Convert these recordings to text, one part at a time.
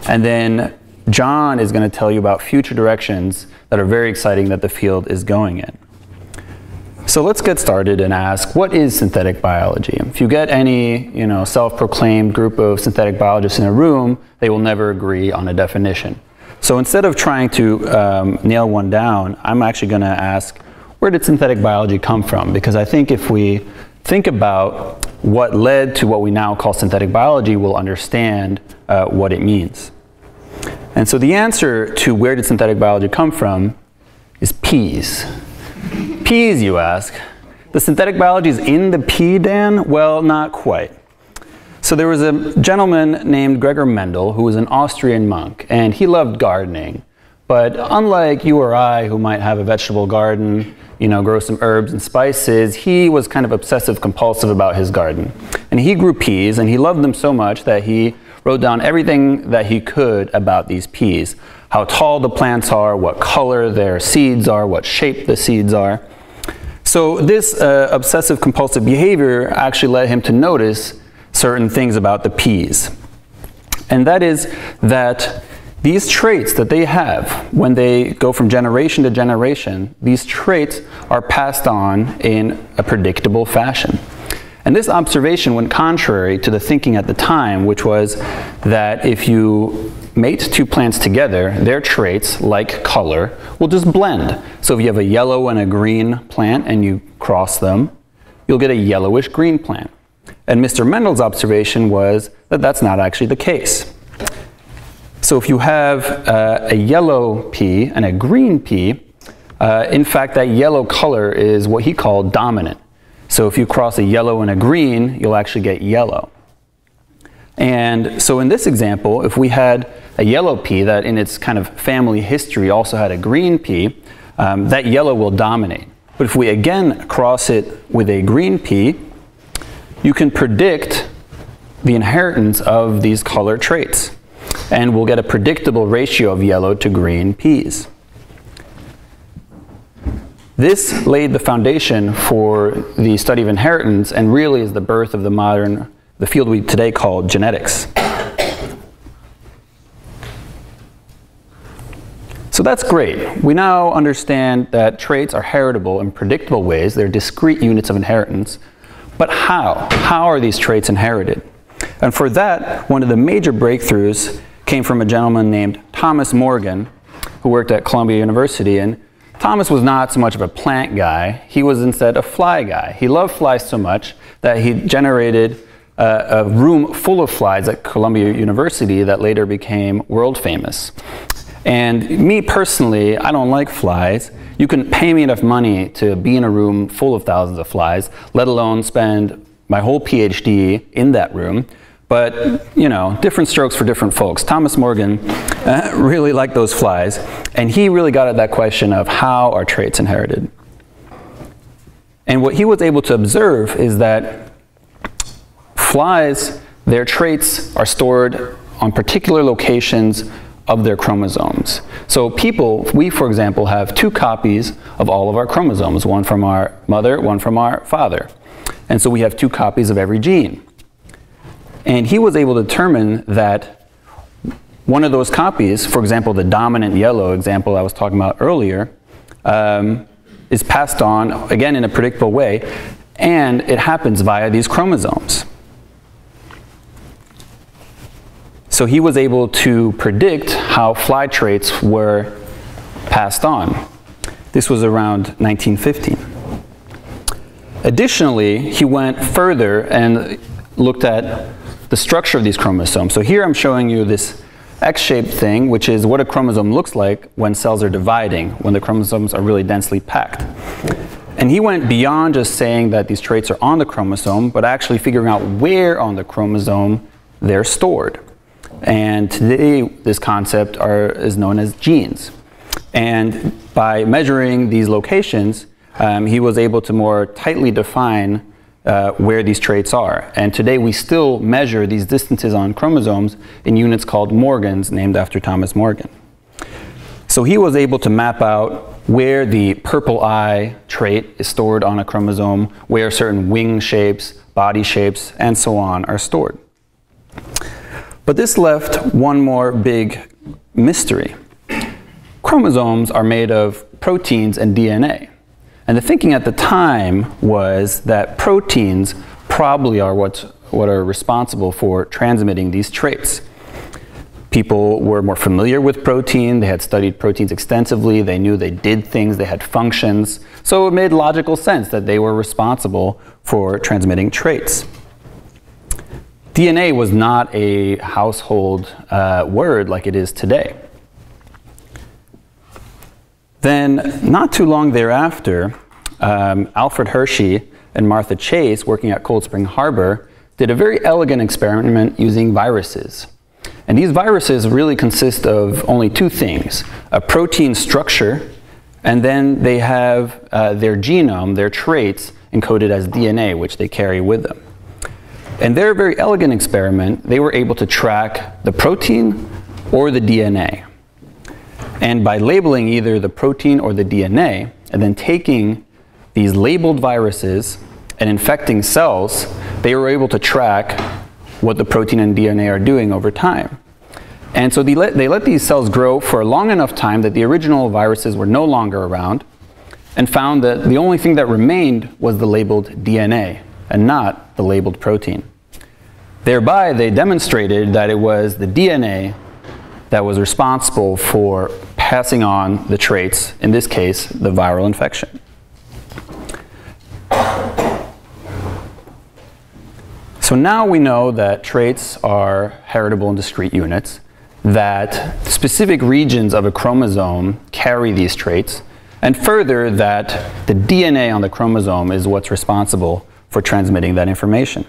And then John is going to tell you about future directions that are very exciting that the field is going in. So let's get started and ask, what is synthetic biology? If you get any, self-proclaimed group of synthetic biologists in a room, they will never agree on a definition. So instead of trying to nail one down, I'm actually going to ask, where did synthetic biology come from? Because I think if we think about what led to what we now call synthetic biology, we'll understand what it means. And so the answer to where did synthetic biology come from is peas. Peas, you ask. The synthetic biology is in the pea, Dan? Well, not quite. So there was a gentleman named Gregor Mendel who was an Austrian monk, and he loved gardening. But unlike you or I, who might have a vegetable garden, grow some herbs and spices, he was kind of obsessive compulsive about his garden. And he grew peas, and he loved them so much that he wrote down everything that he could about these peas. How tall the plants are, what color their seeds are, what shape the seeds are. So this obsessive compulsive behavior actually led him to notice certain things about the peas. And that is that these traits that they have, when they go from generation to generation, these traits are passed on in a predictable fashion. And this observation went contrary to the thinking at the time, which was that if you mate two plants together, their traits, like color, will just blend. So if you have a yellow and a green plant and you cross them, you'll get a yellowish green plant. And Mr. Mendel's observation was that that's not actually the case. So if you have a yellow pea and a green pea, in fact that yellow color is what he called dominant. So if you cross a yellow and a green, you'll actually get yellow. And so in this example, if we had a yellow pea that in its kind of family history also had a green pea, that yellow will dominate. But if we again cross it with a green pea, you can predict the inheritance of these color traits. And we'll get a predictable ratio of yellow to green peas. This laid the foundation for the study of inheritance and really is the birth of the field we today call genetics. So that's great. We now understand that traits are heritable in predictable ways. They're discrete units of inheritance. But how? How are these traits inherited? And for that, one of the major breakthroughs came from a gentleman named Thomas Morgan, who worked at Columbia University. And Thomas was not so much of a plant guy. He was instead a fly guy. He loved flies so much that he generated a room full of flies at Columbia University that later became world famous. And me personally, I don't like flies. You can pay me enough money to be in a room full of thousands of flies, let alone spend my whole PhD in that room. But, different strokes for different folks. Thomas Morgan really liked those flies, and he really got at that question of how are traits inherited. And what he was able to observe is that flies, their traits are stored on particular locations of their chromosomes. So people, we for example have 2 copies of all of our chromosomes, one from our mother, one from our father. And so we have 2 copies of every gene. And he was able to determine that one of those copies, for example the dominant yellow example I was talking about earlier, is passed on, again in a predictable way, and it happens via these chromosomes. So he was able to predict how fly traits were passed on. This was around 1915. Additionally, he went further and looked at the structure of these chromosomes. So here I'm showing you this X-shaped thing, which is what a chromosome looks like when cells are dividing, when the chromosomes are really densely packed. And he went beyond just saying that these traits are on the chromosome, but actually figuring out where on the chromosome they're stored. And today, this concept is known as genes. And by measuring these locations, he was able to more tightly define where these traits are. And today we still measure these distances on chromosomes in units called Morgans, named after Thomas Morgan. So he was able to map out where the purple eye trait is stored on a chromosome, where certain wing shapes, body shapes, and so on are stored. But this left one more big mystery. Chromosomes are made of proteins and DNA. And the thinking at the time was that proteins probably are what are responsible for transmitting these traits. People were more familiar with protein, they had studied proteins extensively, they knew they did things, they had functions, so it made logical sense that they were responsible for transmitting traits. DNA was not a household word like it is today. Then, not too long thereafter, Alfred Hershey and Martha Chase, working at Cold Spring Harbor, did a very elegant experiment using viruses. And these viruses really consist of only two things: a protein structure, and then they have their genome, their traits, encoded as DNA, which they carry with them. In their very elegant experiment, they were able to track the protein or the DNA. And by labeling either the protein or the DNA, and then taking these labeled viruses and infecting cells, they were able to track what the protein and DNA are doing over time. And so they let these cells grow for a long enough time that the original viruses were no longer around, and found that the only thing that remained was the labeled DNA and not the labeled protein. Thereby, they demonstrated that it was the DNA that was responsible for passing on the traits, in this case, the viral infection. So now we know that traits are heritable in discrete units, that specific regions of a chromosome carry these traits, and further that the DNA on the chromosome is what's responsible for transmitting that information.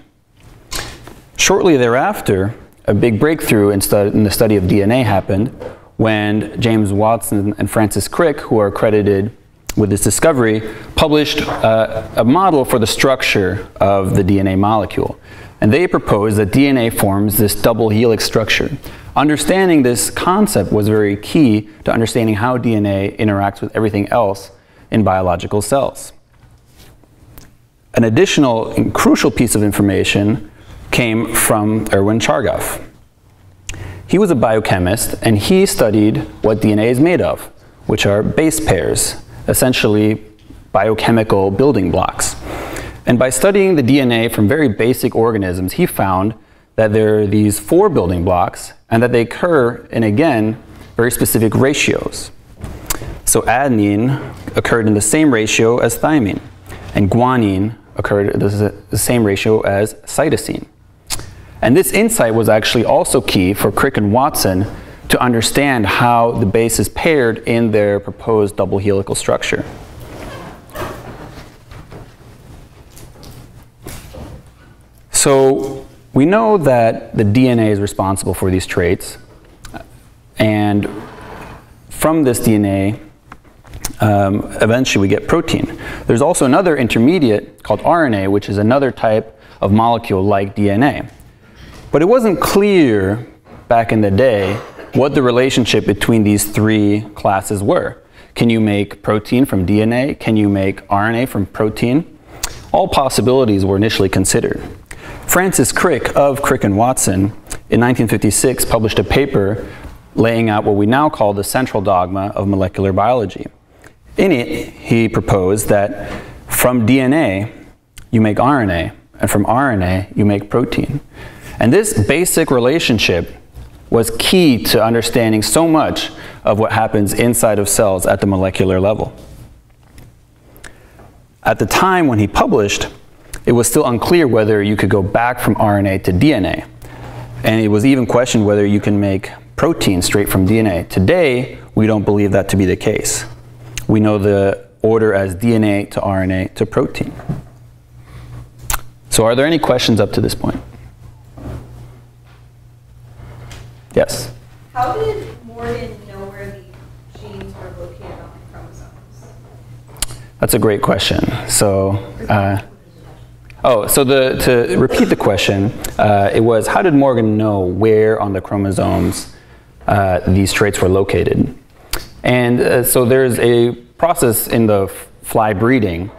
Shortly thereafter, a big breakthrough in the study of DNA happened when James Watson and Francis Crick, who are credited with this discovery, published a model for the structure of the DNA molecule. And they proposed that DNA forms this double helix structure. Understanding this concept was very key to understanding how DNA interacts with everything else in biological cells. An additional and crucial piece of information came from Erwin Chargaff. He was a biochemist, and he studied what DNA is made of, which are base pairs, essentially biochemical building blocks. And by studying the DNA from very basic organisms, he found that there are these 4 building blocks, and that they occur in, again, very specific ratios. So adenine occurred in the same ratio as thymine, and guanine occurred in the same ratio as cytosine. And this insight was actually also key for Crick and Watson to understand how the bases paired in their proposed double helical structure. So we know that the DNA is responsible for these traits, and from this DNA, eventually we get protein. There's also another intermediate called RNA, which is another type of molecule like DNA. But it wasn't clear back in the day what the relationship between these 3 classes were. Can you make protein from DNA? Can you make RNA from protein? All possibilities were initially considered. Francis Crick of Crick and Watson in 1956 published a paper laying out what we now call the central dogma of molecular biology. In it, he proposed that from DNA you make RNA, and from RNA you make protein. And this basic relationship was key to understanding so much of what happens inside of cells at the molecular level. At the time when he published, it was still unclear whether you could go back from RNA to DNA. And it was even questioned whether you can make protein straight from DNA. Today, we don't believe that to be the case. We know the order as DNA to RNA to protein. So are there any questions up to this point? Yes? How did Morgan know where the genes were located on the chromosomes? That's a great question. So, to repeat the question, it was, how did Morgan know where on the chromosomes these traits were located? And so there's a process in the fly breeding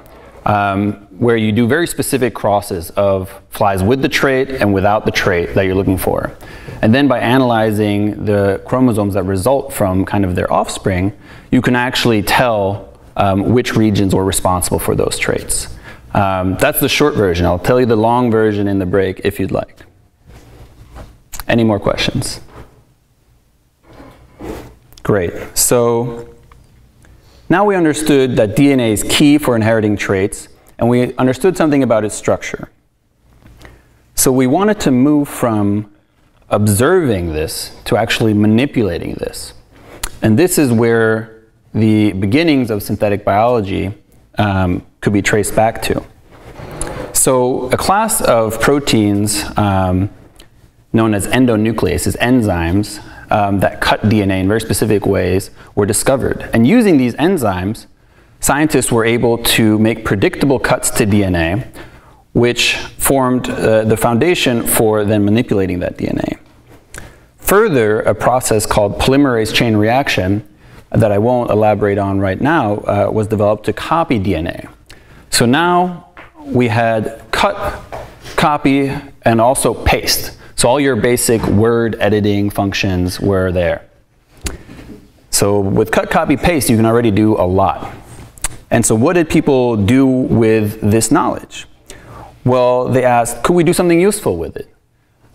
where you do very specific crosses of flies with the trait and without the trait that you're looking for. And then by analyzing the chromosomes that result from kind of their offspring, you can actually tell which regions were responsible for those traits. That's the short version. I'll tell you the long version in the break if you'd like. Any more questions? Great. So now we understood that DNA is key for inheriting traits, and we understood something about its structure. So we wanted to move from observing this to actually manipulating this. And this is where the beginnings of synthetic biology could be traced back to. So a class of proteins known as endonucleases, enzymes, that cut DNA in very specific ways were discovered. And using these enzymes, scientists were able to make predictable cuts to DNA, which formed the foundation for then manipulating that DNA. Further, a process called polymerase chain reaction that I won't elaborate on right now was developed to copy DNA. So now we had cut, copy, and also paste. So all your basic word editing functions were there. So with cut, copy, paste, you can already do a lot. And so what did people do with this knowledge? Well, they asked, could we do something useful with it?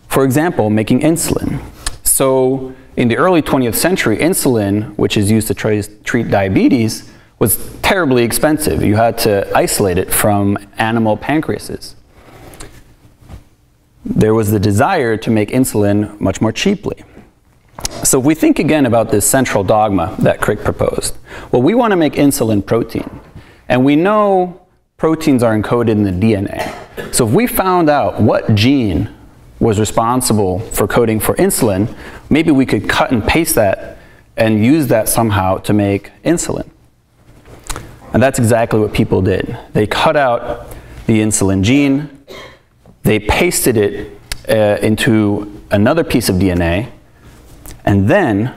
For example, making insulin. So in the early 20th century, insulin, which is used to treat diabetes, was terribly expensive. You had to isolate it from animal pancreases. There was the desire to make insulin much more cheaply. So if we think again about this central dogma that Crick proposed, well, we want to make insulin protein. And we know proteins are encoded in the DNA. So if we found out what gene was responsible for coding for insulin, maybe we could cut and paste that and use that somehow to make insulin. And that's exactly what people did. They cut out the insulin gene, they pasted it into another piece of DNA, and then,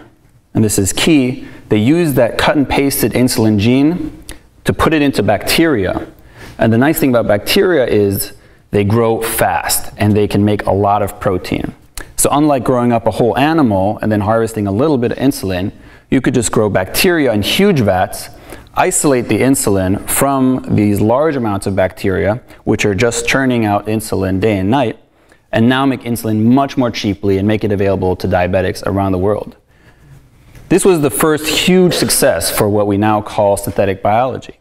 and this is key, they used that cut and pasted insulin gene to put it into bacteria. And the nice thing about bacteria is they grow fast and they can make a lot of protein. So unlike growing up a whole animal and then harvesting a little bit of insulin, you could just grow bacteria in huge vats, isolate the insulin from these large amounts of bacteria, which are just churning out insulin day and night, and now make insulin much more cheaply and make it available to diabetics around the world. This was the first huge success for what we now call synthetic biology.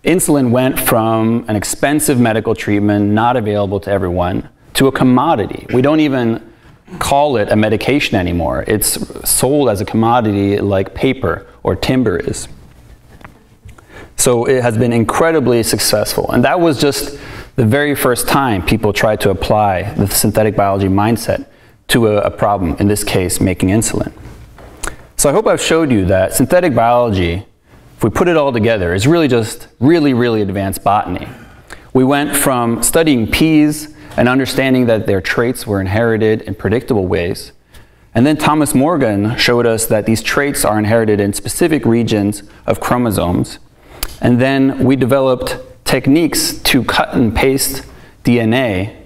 Insulin went from an expensive medical treatment not available to everyone to a commodity. We don't even call it a medication anymore. It's sold as a commodity like paper or timber is. So it has been incredibly successful. And that was just the very first time people tried to apply the synthetic biology mindset to a problem, in this case, making insulin. So I hope I've showed you that synthetic biology, if we put it all together, is really just really advanced botany. We went from studying peas and understanding that their traits were inherited in predictable ways. And then Thomas Morgan showed us that these traits are inherited in specific regions of chromosomes. And then we developed techniques to cut and paste DNA.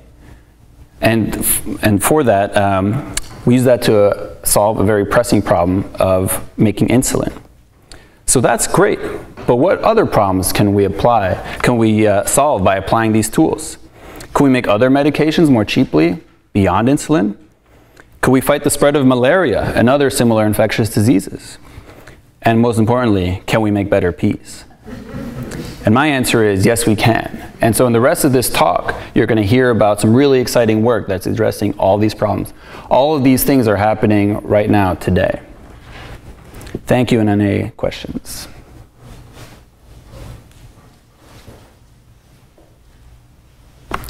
And for that, we use that to solve a very pressing problem of making insulin. So that's great. But what other problems can we solve by applying these tools? Can we make other medications more cheaply beyond insulin? Could we fight the spread of malaria and other similar infectious diseases? And most importantly, can we make better peas? And my answer is yes, we can. And so in the rest of this talk, you're going to hear about some really exciting work that's addressing all these problems. All of these things are happening right now, today. Thank you, and any questions?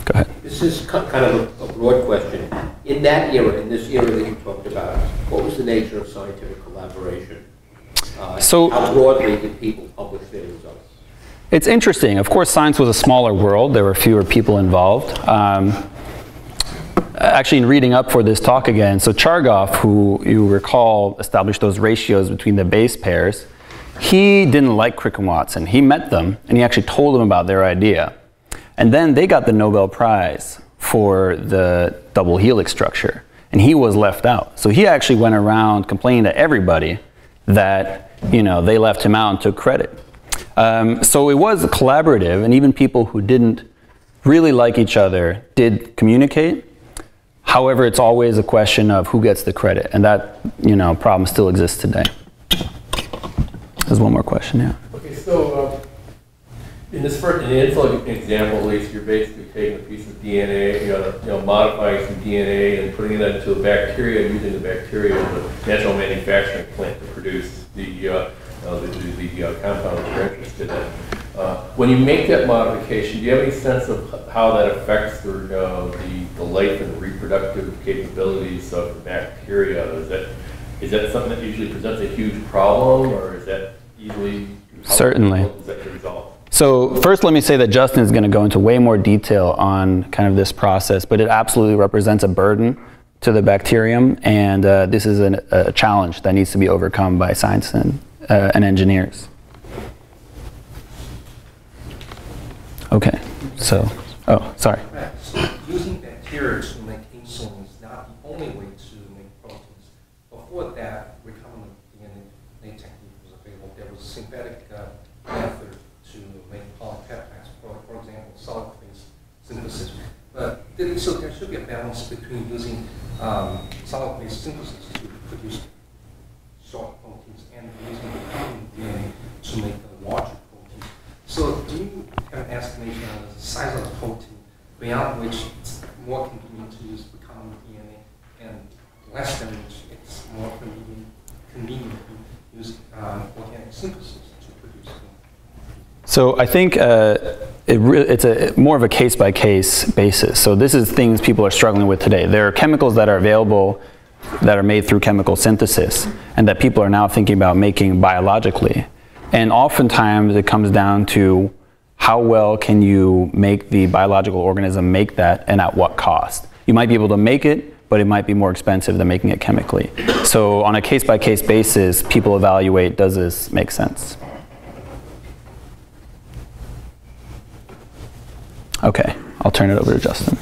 Go ahead. This is kind of a broad question. In that era, in this era that you talked about, what was the nature of scientific collaboration? How broadly did people publish their results? It's interesting. Of course, science was a smaller world. There were fewer people involved. Actually, in reading up for this talk again, so Chargaff, who you recall established those ratios between the base pairs, he didn't like Crick and Watson. He met them and he actually told them about their idea. And then they got the Nobel Prize for the double helix structure, and he was left out. So he actually went around complaining to everybody that, you know, they left him out and took credit. So it was collaborative, and even people who didn't really like each other did communicate. However, it's always a question of who gets the credit, and that, you know, problem still exists today. There's one more question, yeah. Okay, so in this first, in the insulin example, at least, you're basically taking a piece of DNA, modifying some DNA and putting that into a bacteria and using the bacteria as a natural manufacturing plant to produce the compound that you're interested in. When you make that modification, do you have any sense of how that affects the life and the reproductive capabilities of the bacteria? Is that something that usually presents a huge problem, or is that easily resolved? So first, let me say that Justin is going to go into way more detail on kind of this process, but it absolutely represents a burden to the bacterium, and this is a challenge that needs to be overcome by science and engineers. Okay, so, oh, sorry. So using bacteria to make insulin is not the only way to make proteins. Before that, recombinant DNA technique was available. There was a synthetic method to make polypeptides, for example, solid phase synthesis. But so there should be a balance between using solid phase synthesis to produce short proteins and using recombinant DNA to make a larger protein. So do you have an estimation of the size of the protein beyond which it's more convenient to use recombinant DNA and less than which it's more convenient to use organic synthesis to produce them? So I think it's more of a case-by-case basis. So this is things people are struggling with today. There are chemicals that are available that are made through chemical synthesis and that people are now thinking about making biologically. And oftentimes it comes down to how well can you make the biological organism make that, and at what cost. You might be able to make it, but it might be more expensive than making it chemically. So on a case-by-case basis, people evaluate, does this make sense? Okay, I'll turn it over to Justin.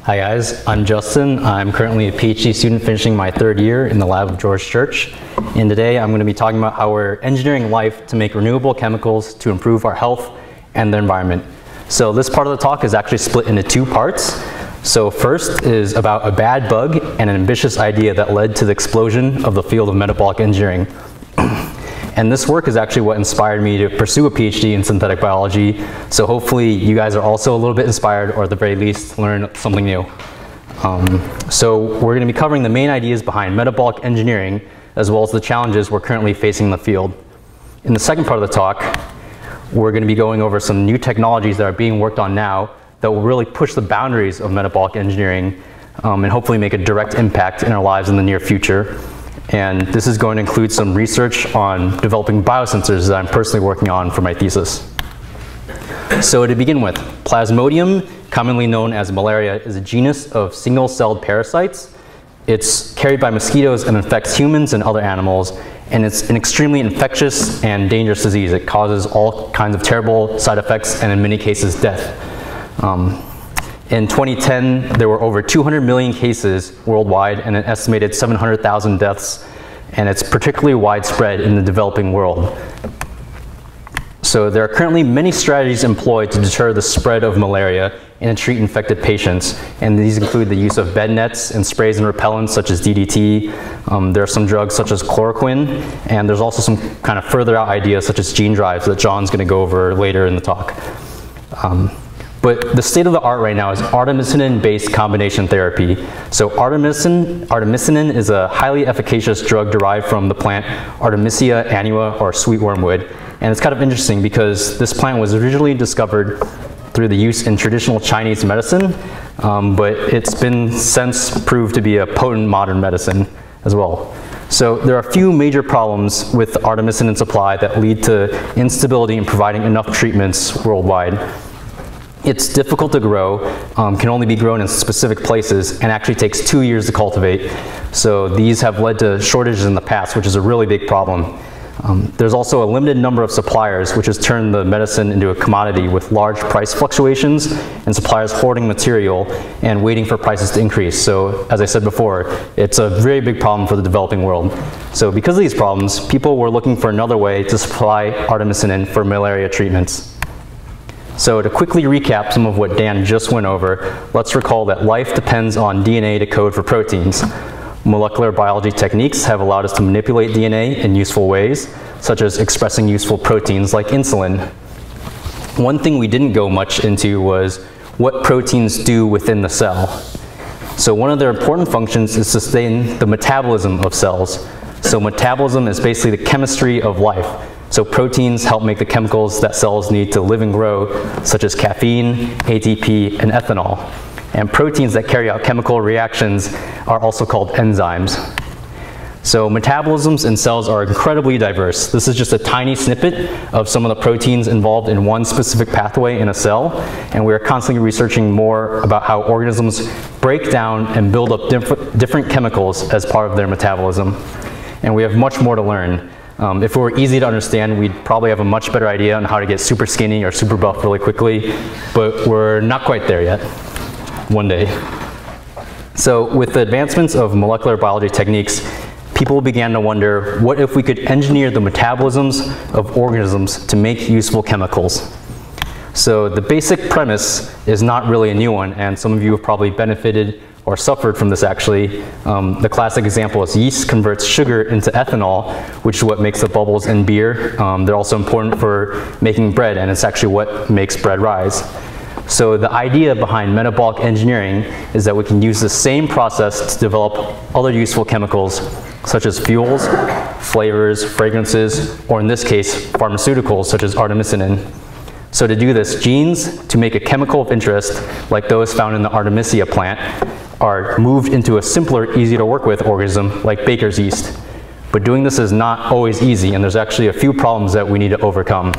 Hi guys, I'm Justin. I'm currently a PhD student finishing my third year in the lab of George Church. And today I'm going to be talking about how we're engineering life to make renewable chemicals to improve our health and the environment. So this part of the talk is actually split into two parts. So first is about a bad bug and an ambitious idea that led to the explosion of the field of metabolic engineering. And this work is actually what inspired me to pursue a PhD in synthetic biology. So hopefully you guys are also a little bit inspired, or at the very least learn something new. So we're going to be covering the main ideas behind metabolic engineering, as well as the challenges we're currently facing in the field. In the second part of the talk, we're going to be going over some new technologies that are being worked on now that will really push the boundaries of metabolic engineering and hopefully make a direct impact in our lives in the near future. And this is going to include some research on developing biosensors that I'm personally working on for my thesis. So to begin with, Plasmodium, commonly known as Malaria, is a genus of single-celled parasites. It's carried by mosquitoes and infects humans and other animals, and it's an extremely infectious and dangerous disease. It causes all kinds of terrible side effects and in many cases death. In 2010, there were over 200 million cases worldwide and an estimated 700,000 deaths, and it's particularly widespread in the developing world. So there are currently many strategies employed to deter the spread of malaria and to treat infected patients, and these include the use of bed nets and sprays and repellents such as DDT. There are some drugs such as chloroquine, and there's also some kind of further out ideas such as gene drives that John's going to go over later in the talk. But the state of the art right now is artemisinin-based combination therapy. So artemisinin is a highly efficacious drug derived from the plant Artemisia annua, or sweet wormwood. And it's kind of interesting because this plant was originally discovered through the use in traditional Chinese medicine, but it's been since proved to be a potent modern medicine as well. So there are a few major problems with artemisinin supply that lead to instability in providing enough treatments worldwide. It's difficult to grow, can only be grown in specific places, and actually takes 2 years to cultivate. So these have led to shortages in the past, which is a really big problem. There's also a limited number of suppliers, which has turned the medicine into a commodity with large price fluctuations and suppliers hoarding material and waiting for prices to increase. So as I said before, it's a very big problem for the developing world. So because of these problems, people were looking for another way to supply artemisinin for malaria treatments. So to quickly recap some of what Dan just went over, let's recall that life depends on DNA to code for proteins. Molecular biology techniques have allowed us to manipulate DNA in useful ways, such as expressing useful proteins like insulin. One thing we didn't go much into was what proteins do within the cell. So one of their important functions is to sustain the metabolism of cells. So metabolism is basically the chemistry of life. So proteins help make the chemicals that cells need to live and grow, such as caffeine, ATP, and ethanol. And proteins that carry out chemical reactions are also called enzymes. So metabolisms in cells are incredibly diverse. This is just a tiny snippet of some of the proteins involved in one specific pathway in a cell, and we are constantly researching more about how organisms break down and build up different chemicals as part of their metabolism. And we have much more to learn. If it were easy to understand, we'd probably have a much better idea on how to get super skinny or super buff really quickly, but we're not quite there yet. One day. So with the advancements of molecular biology techniques, people began to wonder, what if we could engineer the metabolisms of organisms to make useful chemicals? So the basic premise is not really a new one, and some of you have probably benefited or suffered from this actually. The classic example is yeast converts sugar into ethanol, which is what makes the bubbles in beer. They're also important for making bread, and it's actually what makes bread rise. So the idea behind metabolic engineering is that we can use the same process to develop other useful chemicals, such as fuels, flavors, fragrances, or in this case, pharmaceuticals, such as artemisinin. So to do this, genes to make a chemical of interest, like those found in the Artemisia plant, are moved into a simpler, easier to work with organism, like baker's yeast. But doing this is not always easy, and there's actually a few problems that we need to overcome.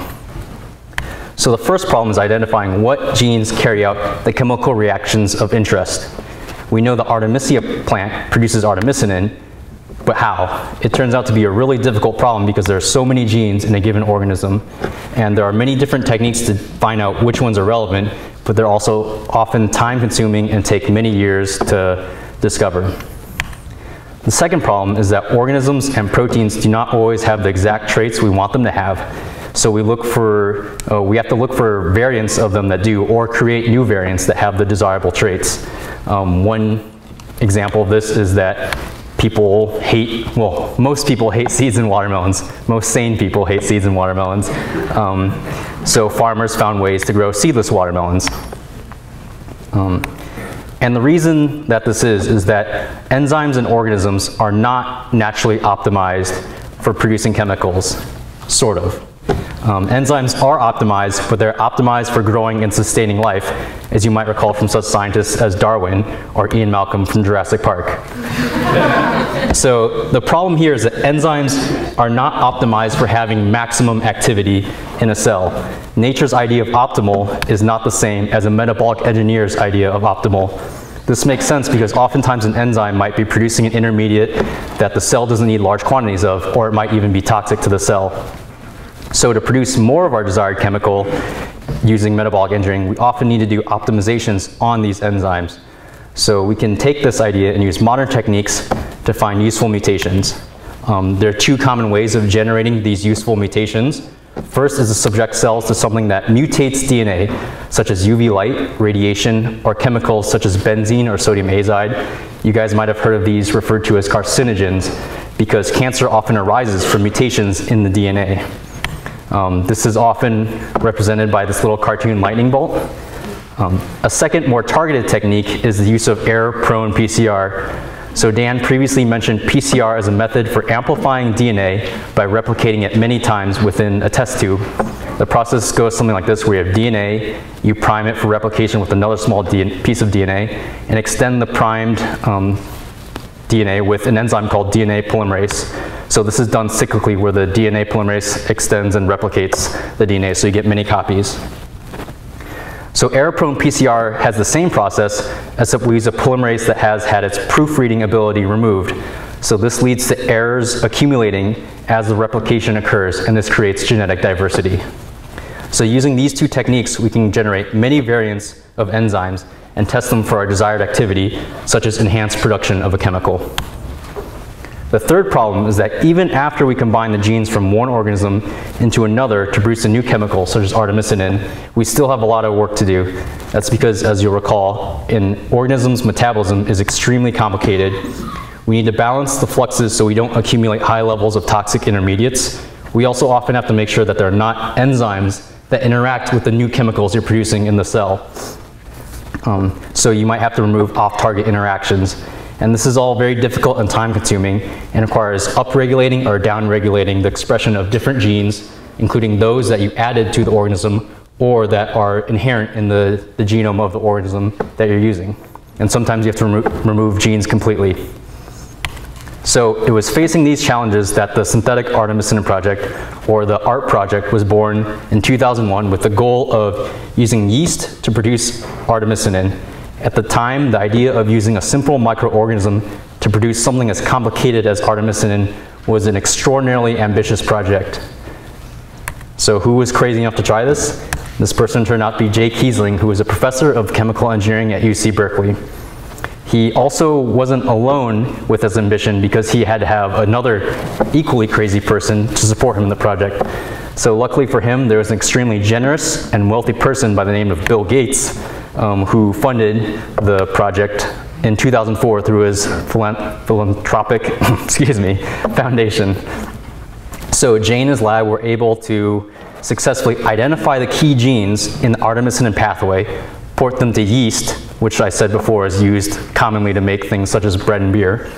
So the first problem is identifying what genes carry out the chemical reactions of interest. We know the Artemisia plant produces artemisinin, but how? It turns out to be a really difficult problem because there are so many genes in a given organism, and there are many different techniques to find out which ones are relevant, but they're also often time-consuming and take many years to discover. The second problem is that organisms and proteins do not always have the exact traits we want them to have. So we have to look for variants of them that do, or create new variants that have the desirable traits. One example of this is that most people hate seeds in watermelons. Most sane people hate seeds in watermelons. So farmers found ways to grow seedless watermelons. And the reason that this is that enzymes in organisms are not naturally optimized for producing chemicals, sort of. Enzymes are optimized, but they're optimized for growing and sustaining life, as you might recall from such scientists as Darwin or Ian Malcolm from Jurassic Park. So the problem here is that enzymes are not optimized for having maximum activity in a cell. Nature's idea of optimal is not the same as a metabolic engineer's idea of optimal. This makes sense because oftentimes an enzyme might be producing an intermediate that the cell doesn't need large quantities of, or it might even be toxic to the cell. So to produce more of our desired chemical using metabolic engineering, we often need to do optimizations on these enzymes. So we can take this idea and use modern techniques to find useful mutations. There are two common ways of generating these useful mutations. First is to subject cells to something that mutates DNA, such as UV light, radiation, or chemicals such as benzene or sodium azide. You guys might have heard of these referred to as carcinogens because cancer often arises from mutations in the DNA. This is often represented by this little cartoon lightning bolt. A second, more targeted technique is the use of error-prone PCR. So Dan previously mentioned PCR as a method for amplifying DNA by replicating it many times within a test tube. The process goes something like this, where you have DNA, you prime it for replication with another small piece of DNA, and extend the primed DNA with an enzyme called DNA polymerase. So this is done cyclically, where the DNA polymerase extends and replicates the DNA, so you get many copies. So error-prone PCR has the same process, except we use a polymerase that has had its proofreading ability removed. So this leads to errors accumulating as the replication occurs, and this creates genetic diversity. So using these two techniques, we can generate many variants of enzymes and test them for our desired activity, such as enhanced production of a chemical. The third problem is that even after we combine the genes from one organism into another to produce a new chemical, such as artemisinin, we still have a lot of work to do. That's because, as you'll recall, in organisms, metabolism is extremely complicated. We need to balance the fluxes so we don't accumulate high levels of toxic intermediates. We also often have to make sure that there are not enzymes that interact with the new chemicals you're producing in the cell. So you might have to remove off-target interactions. And this is all very difficult and time-consuming and requires upregulating or downregulating the expression of different genes, including those that you added to the organism or that are inherent in the genome of the organism that you're using. And sometimes you have to remove genes completely. So it was facing these challenges that the Synthetic Artemisinin Project, or the ART project, was born in 2001 with the goal of using yeast to produce artemisinin. At the time, the idea of using a simple microorganism to produce something as complicated as artemisinin was an extraordinarily ambitious project. So who was crazy enough to try this? This person turned out to be Jay Kiesling, who was a professor of chemical engineering at UC Berkeley. He also wasn't alone with his ambition, because he had to have another equally crazy person to support him in the project. So luckily for him, there was an extremely generous and wealthy person by the name of Bill Gates, who funded the project in 2004 through his philanthropic foundation. So Jay and his lab were able to successfully identify the key genes in the artemisinin pathway, port them to yeast, which I said before is used commonly to make things such as bread and beer,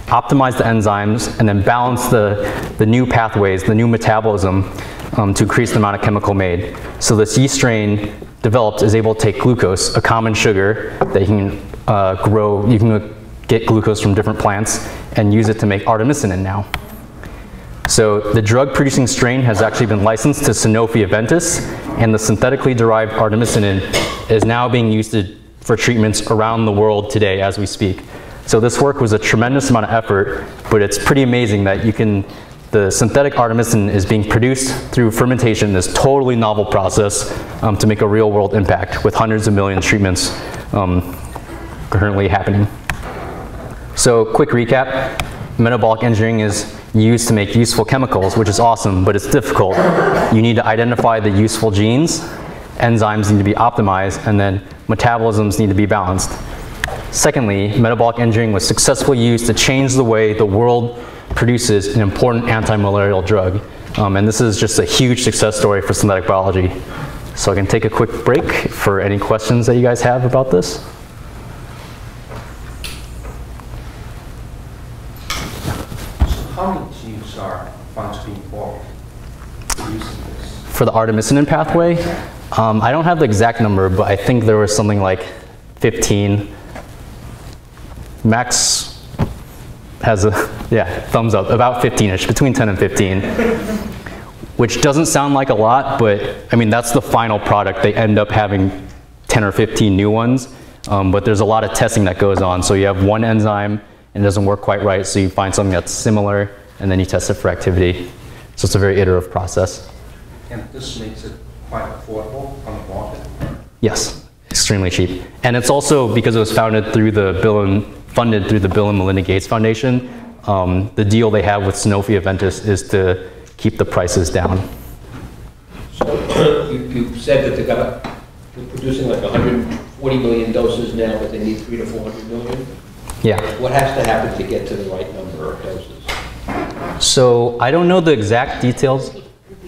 optimize the enzymes, and then balance the new pathways, the new metabolism, to increase the amount of chemical made. So this yeast strain developed is able to take glucose, a common sugar that you can grow. You can get glucose from different plants and use it to make artemisinin now. So the drug-producing strain has actually been licensed to Sanofi Aventis, and the synthetically derived artemisinin is now being used for treatments around the world today as we speak. So this work was a tremendous amount of effort, but it's pretty amazing that the synthetic artemisinin is being produced through fermentation, this totally novel process, to make a real-world impact with hundreds of millions of treatments currently happening. So quick recap, metabolic engineering is used to make useful chemicals, which is awesome, but it's difficult. You need to identify the useful genes, enzymes need to be optimized, and then metabolisms need to be balanced. Secondly, metabolic engineering was successfully used to change the way the world produces an important anti-malarial drug. And this is just a huge success story for synthetic biology. So I can take a quick break for any questions that you guys have about this. How many genes are found to be involved in using this? For the artemisinin pathway, I don't have the exact number, but I think there was something like 15. Max has a, thumbs up, about 15-ish, between 10 and 15. Which doesn't sound like a lot, but I mean, that's the final product. They end up having 10 or 15 new ones, but there's a lot of testing that goes on. So you have one enzyme, and it doesn't work quite right, so you find something that's similar, and then you test it for activity. So it's a very iterative process. And this makes it quite affordable on the market? Yes, extremely cheap. And it's also, because it was funded through the Bill and Melinda Gates Foundation, the deal they have with Sanofi Aventis is to keep the prices down. So you said that they're producing like 140 million doses now, but they need 300 to 400 million? Yeah. What has to happen to get to the right number of doses? So I don't know the exact details.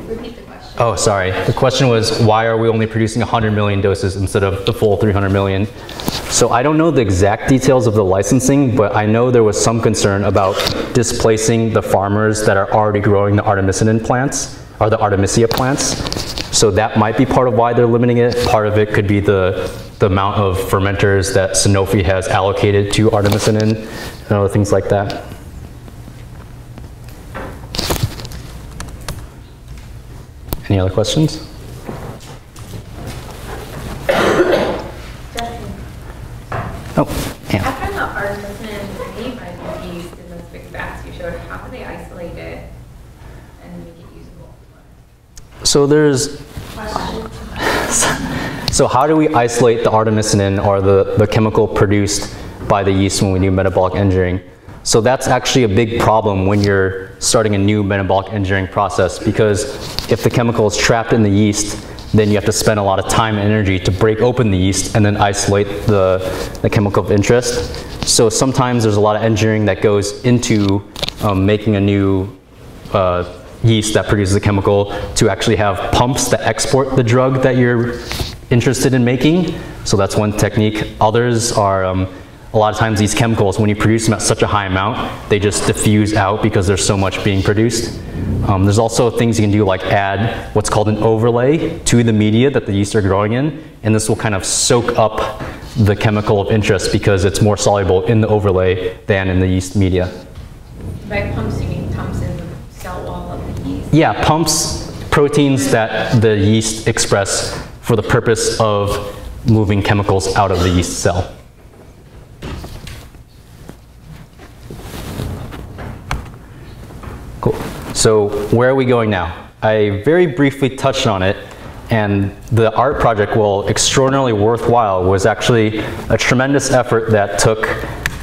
Repeat the question. Oh, sorry. The question was, why are we only producing 100 million doses instead of the full 300 million? So I don't know the exact details of the licensing, but I know there was some concern about displacing the farmers that are already growing the artemisinin plants, or the Artemisia plants. So that might be part of why they're limiting it. Part of it could be the amount of fermenters that Sanofi has allocated to artemisinin and other things like that. Any other questions? Oh, yeah. After the artemisinin is made by the yeast in those big vats you showed, how do they isolate it and make it usable? So there's, so how do we isolate the artemisinin, or the chemical produced by the yeast when we do metabolic engineering? So that's actually a big problem when you're starting a new metabolic engineering process, because if the chemical is trapped in the yeast, then you have to spend a lot of time and energy to break open the yeast and then isolate the chemical of interest. So sometimes there's a lot of engineering that goes into making a new yeast that produces a chemical to actually have pumps that export the drug that you're interested in making. So that's one technique. Others are, a lot of times these chemicals, when you produce them at such a high amount, they just diffuse out because there's so much being produced. There's also things you can do, like add what's called an overlay to the media that the yeast are growing in, and this will kind of soak up the chemical of interest because it's more soluble in the overlay than in the yeast media. By pumps, you mean pumps in the cell wall of the yeast? Yeah, pumps proteins that the yeast express for the purpose of moving chemicals out of the yeast cell. Cool. So where are we going now? I very briefly touched on it, and the art project, while extraordinarily worthwhile, was actually a tremendous effort that took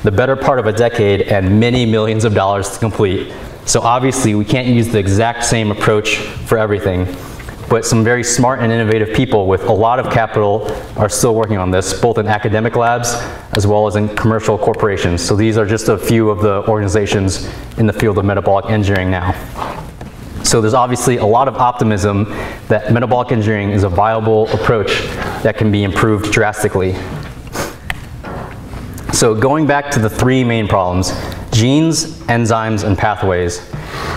the better part of a decade and many millions of dollars to complete. So obviously we can't use the exact same approach for everything, but some very smart and innovative people with a lot of capital are still working on this, both in academic labs as well as in commercial corporations. So these are just a few of the organizations in the field of metabolic engineering now. So there's obviously a lot of optimism that metabolic engineering is a viable approach that can be improved drastically. So going back to the three main problems, genes, enzymes, and pathways,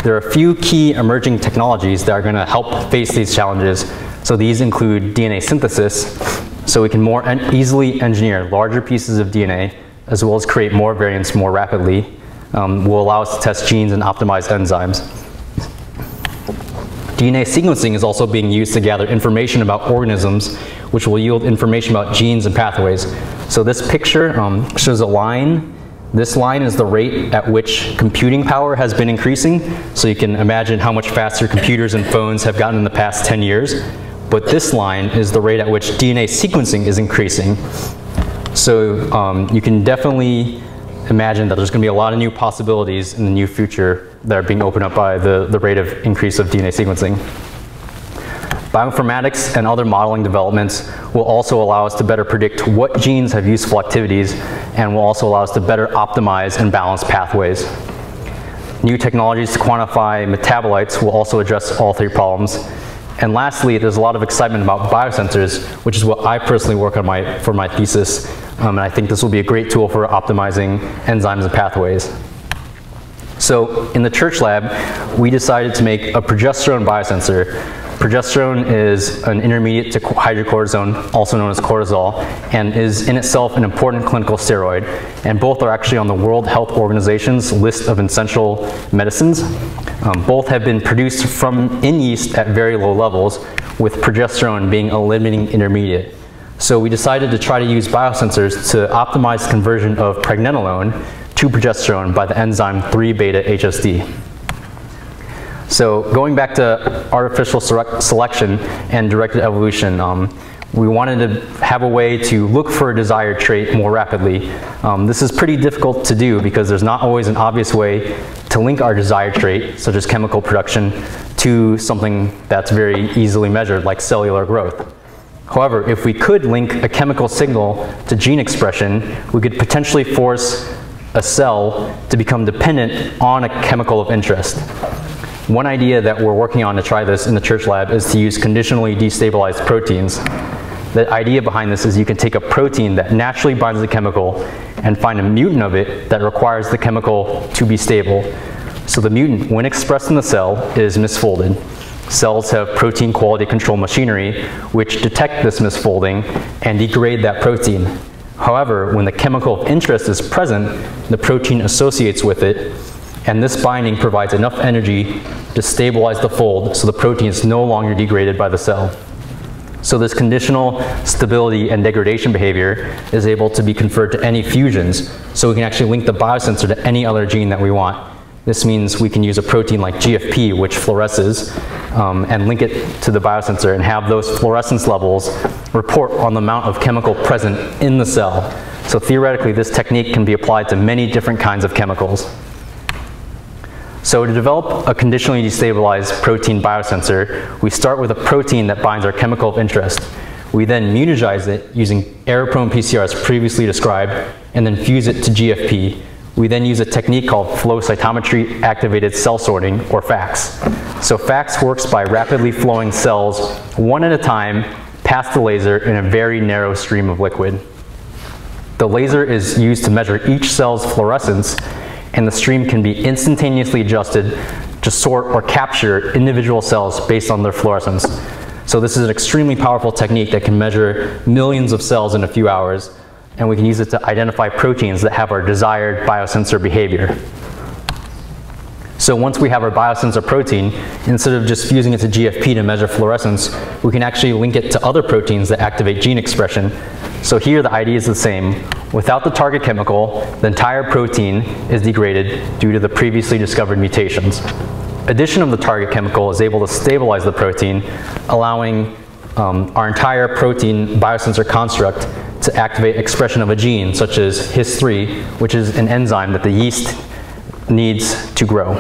there are a few key emerging technologies that are going to help face these challenges. So these include DNA synthesis, so we can more easily engineer larger pieces of DNA, as well as create more variants more rapidly, will allow us to test genes and optimize enzymes. DNA sequencing is also being used to gather information about organisms, which will yield information about genes and pathways. So this picture shows a line. This line is the rate at which computing power has been increasing. So you can imagine how much faster computers and phones have gotten in the past 10 years. But this line is the rate at which DNA sequencing is increasing. So you can definitely imagine that there's going to be a lot of new possibilities in the near future that are being opened up by the rate of increase of DNA sequencing. Bioinformatics and other modeling developments will also allow us to better predict what genes have useful activities, and will also allow us to better optimize and balance pathways. New technologies to quantify metabolites will also address all three problems. And lastly, there's a lot of excitement about biosensors, which is what I personally work on for my thesis. And I think this will be a great tool for optimizing enzymes and pathways. So in the Church lab, we decided to make a progesterone biosensor. Progesterone is an intermediate to hydrocortisone, also known as cortisol, and is in itself an important clinical steroid. And both are actually on the World Health Organization's list of essential medicines. Both have been produced in yeast at very low levels, with progesterone being a limiting intermediate. So we decided to try to use biosensors to optimize conversion of pregnenolone to progesterone by the enzyme 3-beta-HSD. So going back to artificial selection and directed evolution, we wanted to have a way to look for a desired trait more rapidly. This is pretty difficult to do because there's not always an obvious way to link our desired trait, such as chemical production, to something that's very easily measured, like cellular growth. However, if we could link a chemical signal to gene expression, we could potentially force a cell to become dependent on a chemical of interest. One idea that we're working on to try this in the church lab is to use conditionally destabilized proteins. The idea behind this is you can take a protein that naturally binds the chemical and find a mutant of it that requires the chemical to be stable. So the mutant, when expressed in the cell, is misfolded. Cells have protein quality control machinery which detect this misfolding and degrade that protein. However, when the chemical of interest is present, the protein associates with it, and this binding provides enough energy to stabilize the fold so the protein is no longer degraded by the cell. So this conditional stability and degradation behavior is able to be conferred to any fusions, so we can actually link the biosensor to any other gene that we want. This means we can use a protein like GFP, which fluoresces, and link it to the biosensor and have those fluorescence levels report on the amount of chemical present in the cell. So theoretically, this technique can be applied to many different kinds of chemicals. So to develop a conditionally destabilized protein biosensor, we start with a protein that binds our chemical of interest. We then mutagize it using error-prone PCR as previously described, and then fuse it to GFP. We then use a technique called flow cytometry activated cell sorting, or FACS. So FACS works by rapidly flowing cells one at a time past the laser in a very narrow stream of liquid. The laser is used to measure each cell's fluorescence, and the stream can be instantaneously adjusted to sort or capture individual cells based on their fluorescence. So this is an extremely powerful technique that can measure millions of cells in a few hours, and we can use it to identify proteins that have our desired biosensor behavior. So once we have our biosensor protein, instead of just fusing it to GFP to measure fluorescence, we can actually link it to other proteins that activate gene expression. So here the idea is the same. Without the target chemical, the entire protein is degraded due to the previously discovered mutations. Addition of the target chemical is able to stabilize the protein, allowing our entire protein biosensor construct to activate expression of a gene such as His3, which is an enzyme that the yeast needs to grow.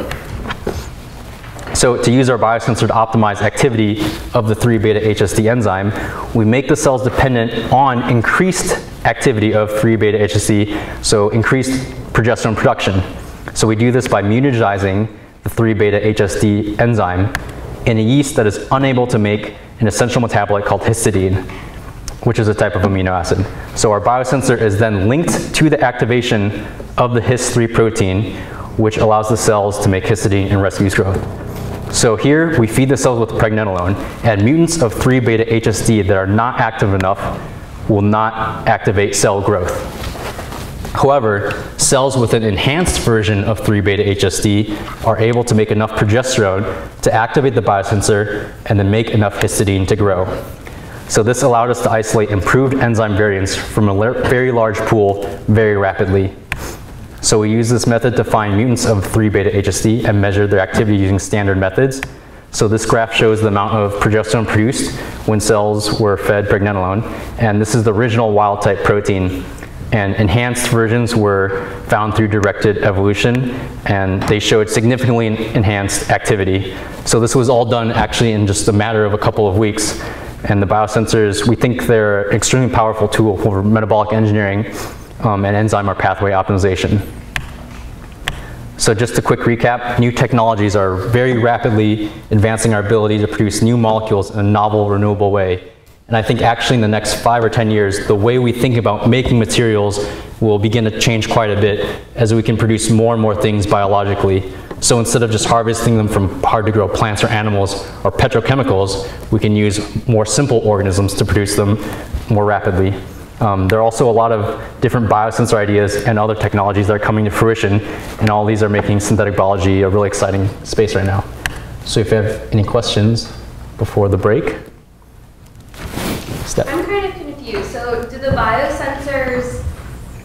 So to use our biosensor to optimize activity of the 3-beta-HSD enzyme, we make the cells dependent on increased activity of 3-beta-HSD, so increased progesterone production. So we do this by mutagizing the 3-beta-HSD enzyme in a yeast that is unable to make an essential metabolite called histidine, which is a type of amino acid. So our biosensor is then linked to the activation of the His3 protein, which allows the cells to make histidine and rescues growth. So here we feed the cells with pregnenolone, and mutants of 3-beta-HSD that are not active enough will not activate cell growth. However, cells with an enhanced version of 3-beta-HSD are able to make enough progesterone to activate the biosensor and then make enough histidine to grow. So this allowed us to isolate improved enzyme variants from a very large pool very rapidly. So we use this method to find mutants of 3-beta-HSD and measure their activity using standard methods. So this graph shows the amount of progesterone produced when cells were fed pregnenolone, and this is the original wild-type protein. And enhanced versions were found through directed evolution, and they showed significantly enhanced activity. So this was all done actually in just a matter of a couple of weeks. And the biosensors, we think they're an extremely powerful tool for metabolic engineering and enzyme or pathway optimization. So just a quick recap, new technologies are very rapidly advancing our ability to produce new molecules in a novel, renewable way. And I think actually in the next 5 or 10 years, the way we think about making materials will begin to change quite a bit as we can produce more and more things biologically. So instead of just harvesting them from hard to grow plants or animals or petrochemicals, we can use more simple organisms to produce them more rapidly. There are also a lot of different biosensor ideas and other technologies that are coming to fruition, and all these are making synthetic biology a really exciting space right now. So if you have any questions before the break. Steph. I'm kind of confused. So do the biosensors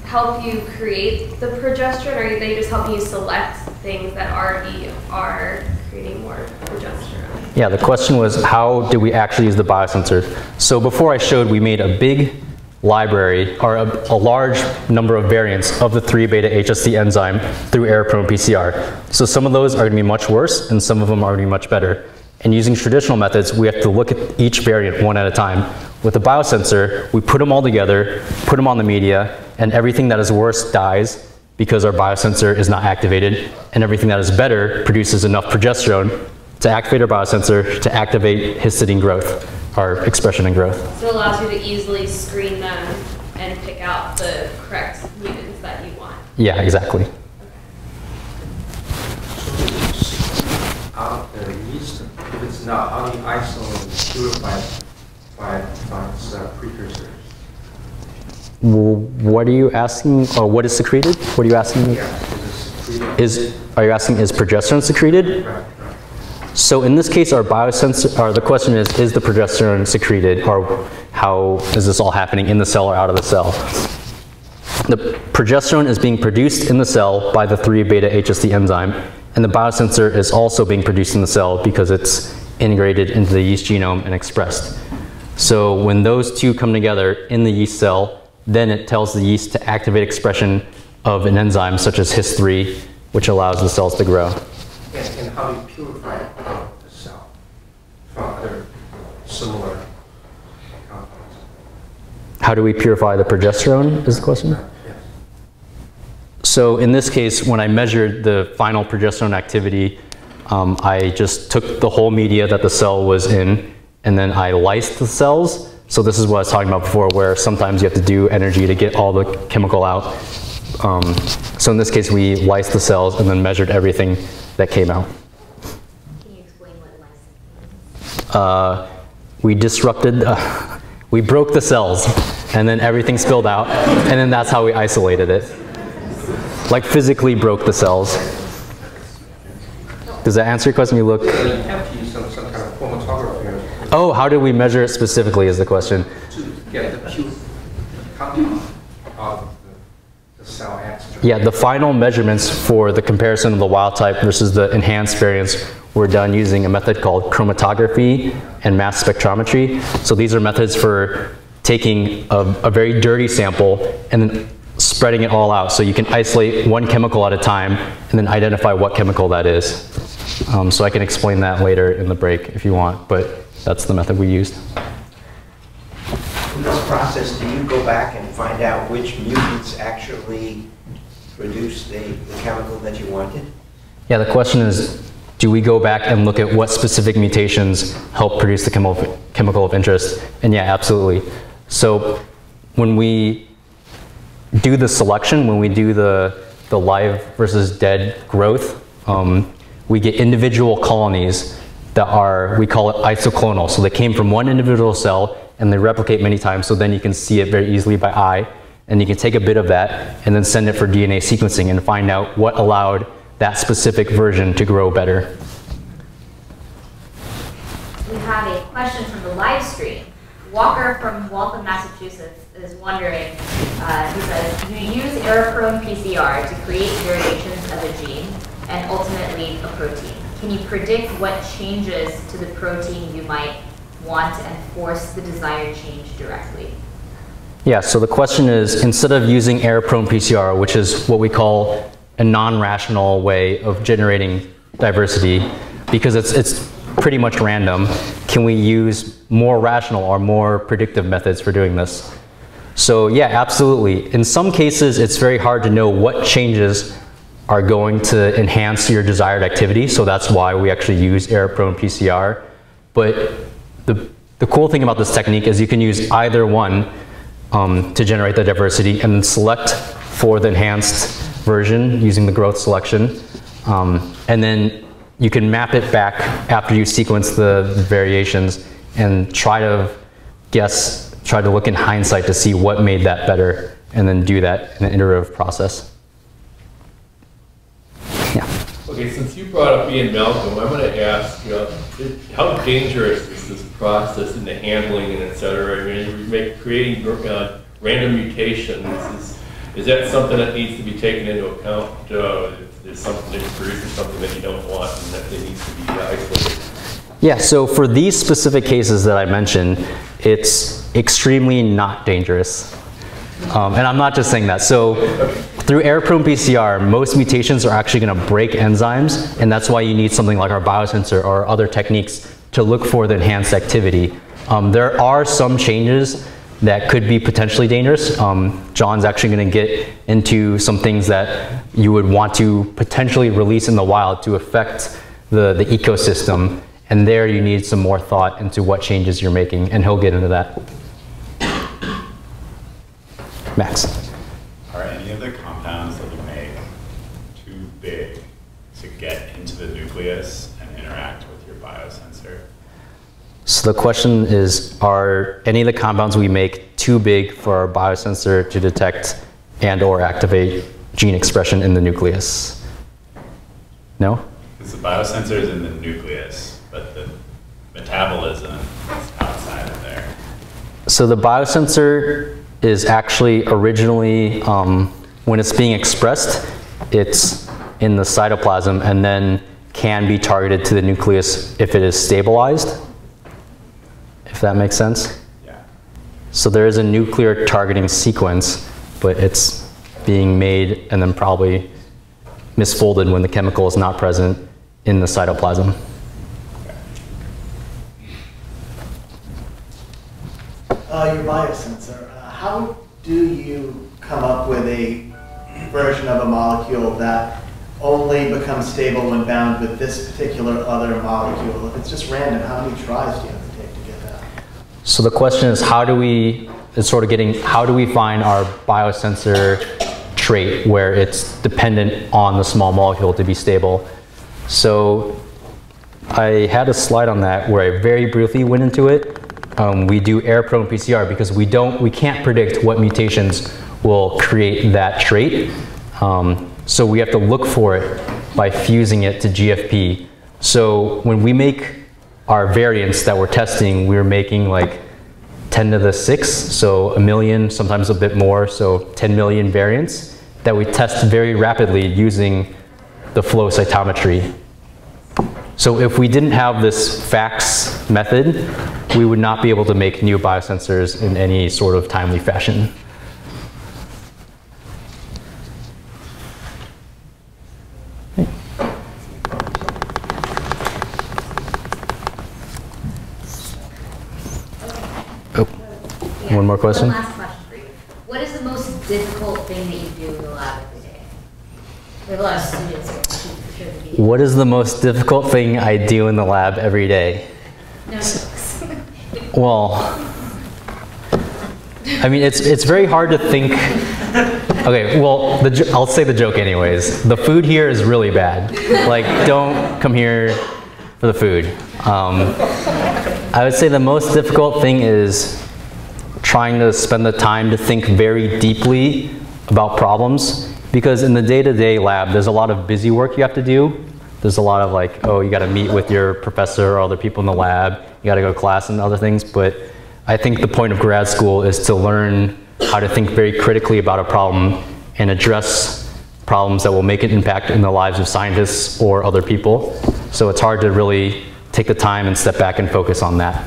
help you create the progesterone, or do they just help you select things that already are creating more progesterone? Yeah, the question was, how do we actually use the biosensors? So before I showed, we made a big library, or a large number of variants of the 3-beta-HSD enzyme through error-prone PCR. So some of those are going to be much worse, and some of them are going to be much better. And using traditional methods, we have to look at each variant one at a time. With the biosensor, we put them all together, put them on the media, and everything that is worse dies, because our biosensor is not activated, and everything that is better produces enough progesterone to activate our biosensor to activate histidine growth, our expression and growth. So it allows you to easily screen them and pick out the correct mutants that you want. Yeah, exactly. Out of the yeast, if it's not, how do you isolate and purify by its precursors? What are you asking? Or what is secreted? What are you asking? Yeah, is it secreted? Are you asking, is progesterone secreted? Right. So in this case, our biosensor, or the question is the progesterone secreted, or how is this all happening in the cell or out of the cell? The progesterone is being produced in the cell by the 3-beta-HSD enzyme, and the biosensor is also being produced in the cell because it's integrated into the yeast genome and expressed. So when those two come together in the yeast cell, then it tells the yeast to activate expression of an enzyme such as His3, which allows the cells to grow. And how do you purify the cell from other similar compounds? How do we purify the progesterone is the question? Yes. So in this case, when I measured the final progesterone activity, I just took the whole media that the cell was in, and then I lysed the cells. So this is what I was talking about before, where sometimes you have to do energy to get all the chemical out. So in this case, we lysed the cells and then measured everything that came out. Can you explain what lysing means? We disrupted, we broke the cells, and then everything spilled out, and then that's how we isolated it. Like physically broke the cells. Does that answer your question? You look. You have to use some kind of chromatography. Oh, how do we measure it specifically is the question. To get the pure compound of the cell extract. Yeah, the final measurements for the comparison of the wild type versus the enhanced variants were done using a method called chromatography and mass spectrometry. So these are methods for taking a very dirty sample and then spreading it all out. So you can isolate one chemical at a time and then identify what chemical that is. So I can explain that later in the break if you want, but that's the method we used. In this process, do you go back and find out which mutants actually produce the chemical that you wanted? Yeah, the question is, do we go back and look at what specific mutations help produce the chemical of interest? And yeah, absolutely. So when we do the selection, when we do the live versus dead growth, we get individual colonies that are, we call it isoclonal. So they came from one individual cell and they replicate many times, so then you can see it very easily by eye, and you can take a bit of that and then send it for DNA sequencing and find out what allowed that specific version to grow better. We have a question from the live stream. Walker from Waltham, Massachusetts is wondering, he says, you use error-prone PCR to create variations of a gene and ultimately a protein. Can you predict what changes to the protein you might want and force the desired change directly? Yeah, so the question is, instead of using error-prone PCR, which is what we call a non-rational way of generating diversity, because it's pretty much random, can we use more rational or more predictive methods for doing this? So yeah, absolutely. In some cases, it's very hard to know what changes are going to enhance your desired activity, so that's why we actually use error-prone PCR. But the cool thing about this technique is you can use either one to generate the diversity and then select for the enhanced version using the growth selection. And then you can map it back after you sequence the variations and try to look in hindsight to see what made that better and then do that in an iterative process. Yeah. Okay, since you brought up Ian Malcolm, I'm going to ask, how dangerous is this process in the handling and et cetera? I mean, you're creating random mutations. Is that something that needs to be taken into account? Is something that produces something that you don't want and that it needs to be isolated? Yeah, so for these specific cases that I mentioned, it's extremely not dangerous. And I'm not just saying that. So through error-prone PCR, most mutations are actually going to break enzymes, and that's why you need something like our biosensor or other techniques to look for the enhanced activity. There are some changes that could be potentially dangerous. John's actually going to get into some things that you would want to potentially release in the wild to affect the ecosystem. And there you need some more thought into what changes you're making, and he'll get into that. Max. Are any of the compounds that you make too big to get into the nucleus and interact with your biosensor? So the question is, are any of the compounds we make too big for our biosensor to detect and or activate gene expression in the nucleus? No? Because the biosensor is in the nucleus, but the metabolism is outside of there. So the biosensor is actually originally, when it's being expressed, it's in the cytoplasm and then can be targeted to the nucleus if it is stabilized, if that makes sense. Yeah. So there is a nuclear targeting sequence, but it's being made and then probably misfolded when the chemical is not present in the cytoplasm. Your biosensor, how do you come up with a version of a molecule that only becomes stable when bound with this particular other molecule? If it's just random, how many tries do you have to take to get that? So the question is, how do we find our biosensor trait where it's dependent on the small molecule to be stable? So I had a slide on that where I very briefly went into it. We do error-prone PCR because we can't predict what mutations will create that trait. So we have to look for it by fusing it to GFP. So when we make our variants that we're testing, we're making like 10 to the 6, so a million, sometimes a bit more, so 10 million variants that we test very rapidly using the flow cytometry. So if we didn't have this FACS method, we would not be able to make new biosensors in any sort of timely fashion. Oh, one more question? One last question for you. What is the most difficult thing that you do in the lab every day? We have a lot of students here. What is the most difficult thing I do in the lab every day? No jokes. Well, I mean, it's very hard to think. Okay, well, I'll say the joke anyways. The food here is really bad. Like, don't come here for the food. I would say the most difficult thing is trying to spend the time to think very deeply about problems. Because in the day-to-day lab, there's a lot of busy work you have to do. There's a lot of like, oh, you got to meet with your professor or other people in the lab. You got to go to class and other things. But I think the point of grad school is to learn how to think very critically about a problem and address problems that will make an impact in the lives of scientists or other people. So it's hard to really take the time and step back and focus on that.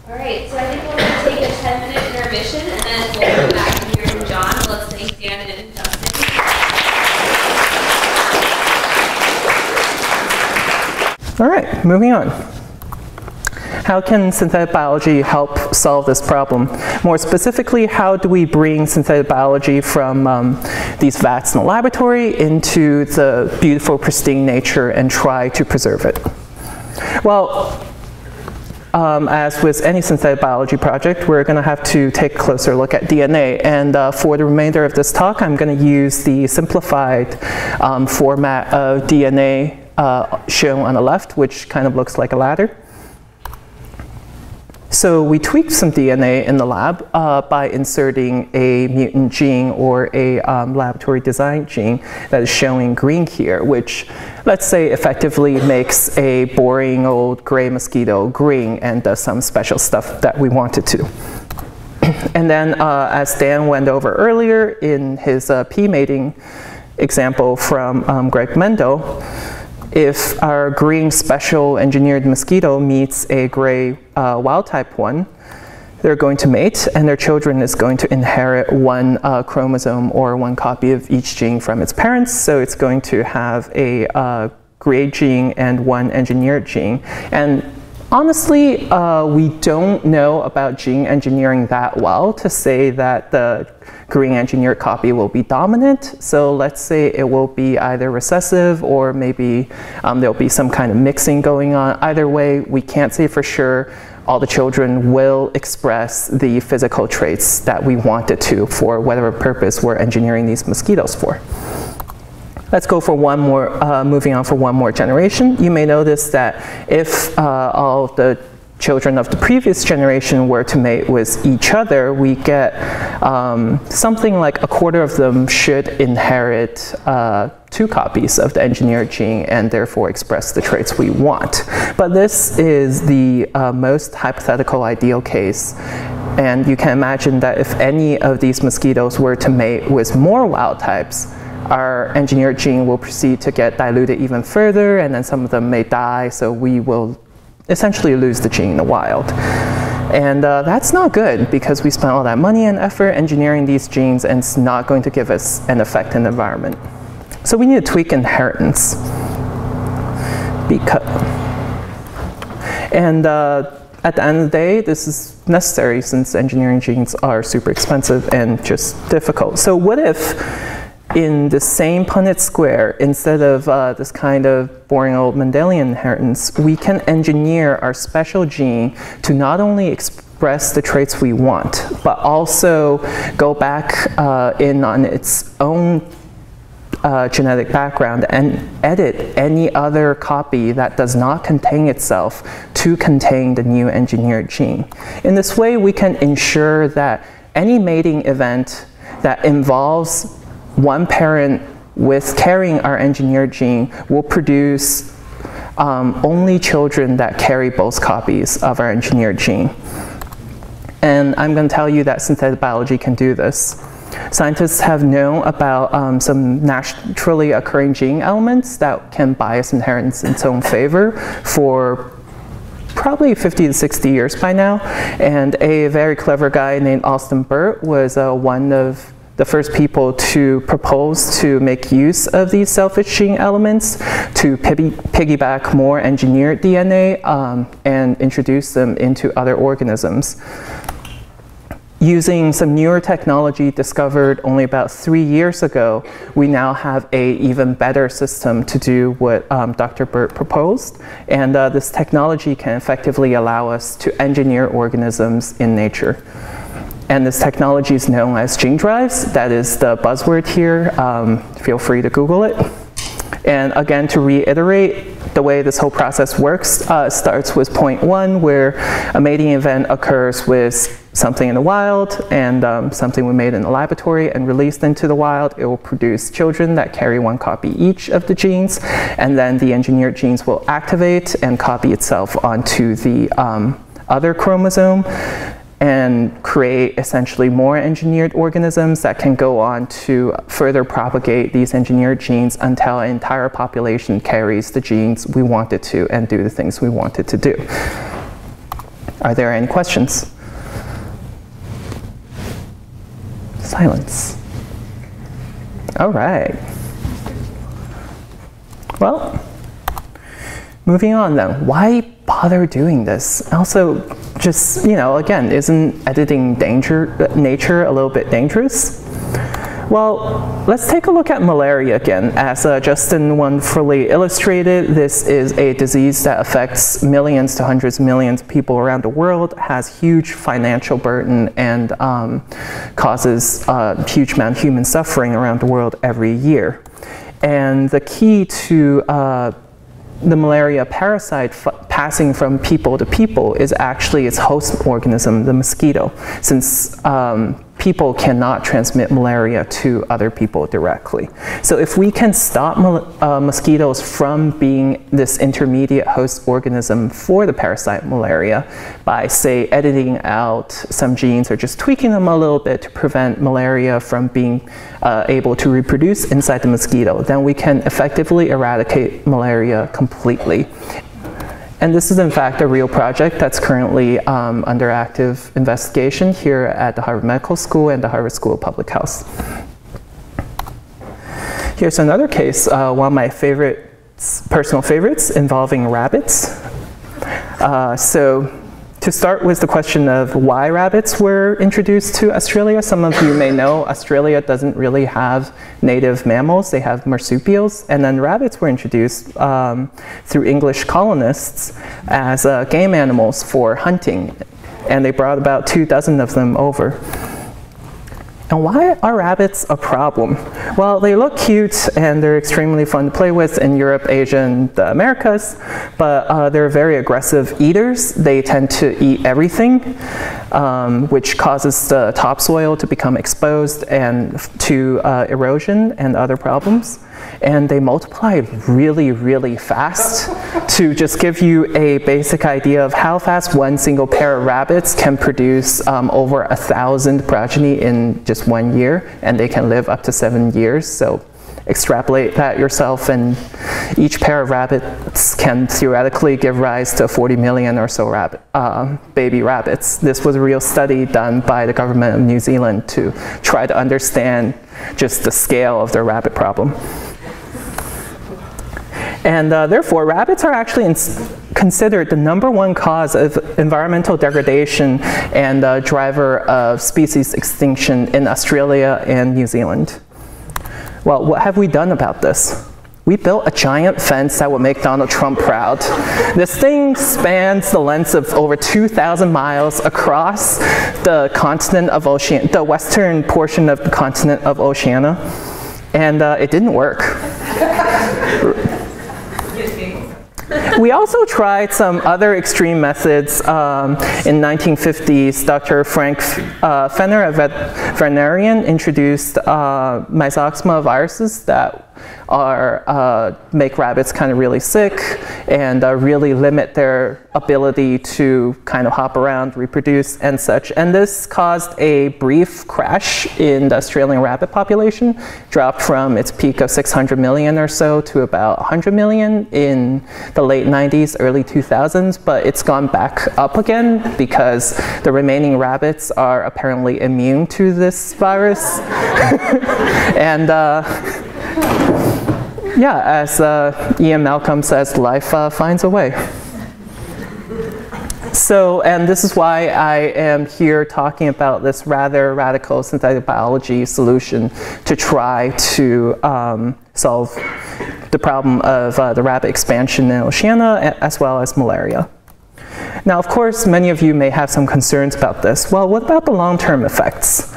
All right, so I think we're going to take a 10-minute intermission, and then we'll come back and hear from John. Let's thank Dan and Justin. All right, moving on. How can synthetic biology help solve this problem? More specifically, how do we bring synthetic biology from these vats in the laboratory into the beautiful, pristine nature and try to preserve it? Well, as with any synthetic biology project, we're going to have to take a closer look at DNA. And for the remainder of this talk, I'm going to use the simplified format of DNA shown on the left, which kind of looks like a ladder. So we tweaked some DNA in the lab by inserting a mutant gene or a laboratory design gene that is showing green here, which let's say effectively makes a boring old gray mosquito green and does some special stuff that we wanted to. And then as Dan went over earlier in his P mating example from Greg Mendel, if our green special engineered mosquito meets a gray wild type one, they're going to mate and their children is going to inherit one chromosome or one copy of each gene from its parents. So it's going to have a gray gene and one engineered gene. And Honestly, we don't know about gene engineering that well to say that the green engineered copy will be dominant. So let's say it will be either recessive or maybe there'll be some kind of mixing going on. Either way, we can't say for sure all the children will express the physical traits that we wanted to for whatever purpose we're engineering these mosquitoes for. Let's go for one more, moving on for one more generation. You may notice that if all of the children of the previous generation were to mate with each other, we get something like a quarter of them should inherit 2 copies of the engineered gene and therefore express the traits we want. But this is the most hypothetical ideal case. And you can imagine that if any of these mosquitoes were to mate with more wild types, our engineered gene will proceed to get diluted even further, and then some of them may die, so we will essentially lose the gene in the wild. And that's not good, because we spent all that money and effort engineering these genes, and it's not going to give us an effect in the environment. So we need to tweak inheritance. And at the end of the day, this is necessary since engineering genes are super expensive and just difficult. So what if in the same Punnett square, instead of this kind of boring old Mendelian inheritance, we can engineer our special gene to not only express the traits we want, but also go back in on its own genetic background and edit any other copy that does not contain itself to contain the new engineered gene. In this way, we can ensure that any mating event that involves one parent with carrying our engineered gene will produce only children that carry both copies of our engineered gene. And I'm going to tell you that synthetic biology can do this. Scientists have known about some naturally occurring gene elements that can bias inheritance in its own favor for probably 50 to 60 years by now. And a very clever guy named Austin Burt was one of the first people to propose to make use of these selfish gene elements to piggyback more engineered DNA and introduce them into other organisms. Using some newer technology discovered only about 3 years ago, we now have an even better system to do what Dr. Burt proposed. And this technology can effectively allow us to engineer organisms in nature. And this technology is known as gene drives. That is the buzzword here. Feel free to Google it. And again, to reiterate, the way this whole process works starts with point 1, where a mating event occurs with something in the wild and something we made in the laboratory and released into the wild. It will produce children that carry 1 copy each of the genes, and then the engineered genes will activate and copy itself onto the other chromosome and create essentially more engineered organisms that can go on to further propagate these engineered genes until an entire population carries the genes we want it to and do the things we want it to do. Are there any questions? Silence. All right. Well, moving on then. Why bother doing this? Also, just, you know, again, isn't editing nature a little bit dangerous? Well, let's take a look at malaria again. As Justin wonderfully illustrated, this is a disease that affects millions to hundreds of millions of people around the world, has huge financial burden, and causes a huge amount of human suffering around the world every year. And the key to the malaria parasite passing from people to people is actually its host organism, the mosquito, since people cannot transmit malaria to other people directly. So if we can stop mosquitoes from being this intermediate host organism for the parasite malaria by, say, editing out some genes or just tweaking them a little bit to prevent malaria from being able to reproduce inside the mosquito, then we can effectively eradicate malaria completely. And this is in fact a real project that's currently under active investigation here at the Harvard Medical School and the Harvard School of Public Health. Here's another case, one of my personal favorites involving rabbits. So to start with the question of why rabbits were introduced to Australia, some of you may know Australia doesn't really have native mammals. They have marsupials, and then rabbits were introduced through English colonists as game animals for hunting, and they brought about 24 of them over. And why are rabbits a problem? Well, they look cute and they're extremely fun to play with in Europe, Asia, and the Americas, but they're very aggressive eaters. They tend to eat everything, which causes the topsoil to become exposed and to erosion and other problems. And they multiply really, really fast. To just give you a basic idea of how fast one single pair of rabbits can produce over 1,000 progeny in just 1 year, and they can live up to 7 years. So extrapolate that yourself, and each pair of rabbits can theoretically give rise to 40 million or so baby rabbits. This was a real study done by the government of New Zealand to try to understand just the scale of their rabbit problem. And therefore, rabbits are actually considered the #1 cause of environmental degradation and driver of species extinction in Australia and New Zealand. Well, what have we done about this? We built a giant fence that would make Donald Trump proud. This thing spans the length of over 2,000 miles across the continent of Oceania, the western portion of the continent of Oceania, and it didn't work. We also tried some other extreme methods. In 1950s, Dr. Frank Fenner, a veterinarian, introduced myxoma viruses that make rabbits kind of really sick and really limit their ability to kind of hop around, reproduce, and such. And this caused a brief crash in the Australian rabbit population, dropped from its peak of 600 million or so to about 100 million in the late 90s, early 2000s, but it's gone back up again because the remaining rabbits are apparently immune to this virus. And yeah, as Ian Malcolm says, life finds a way. So, and this is why I am here talking about this rather radical synthetic biology solution to try to solve the problem of the rabbit expansion in Oceania as well as malaria. Now, of course, many of you may have some concerns about this. Well, what about the long-term effects?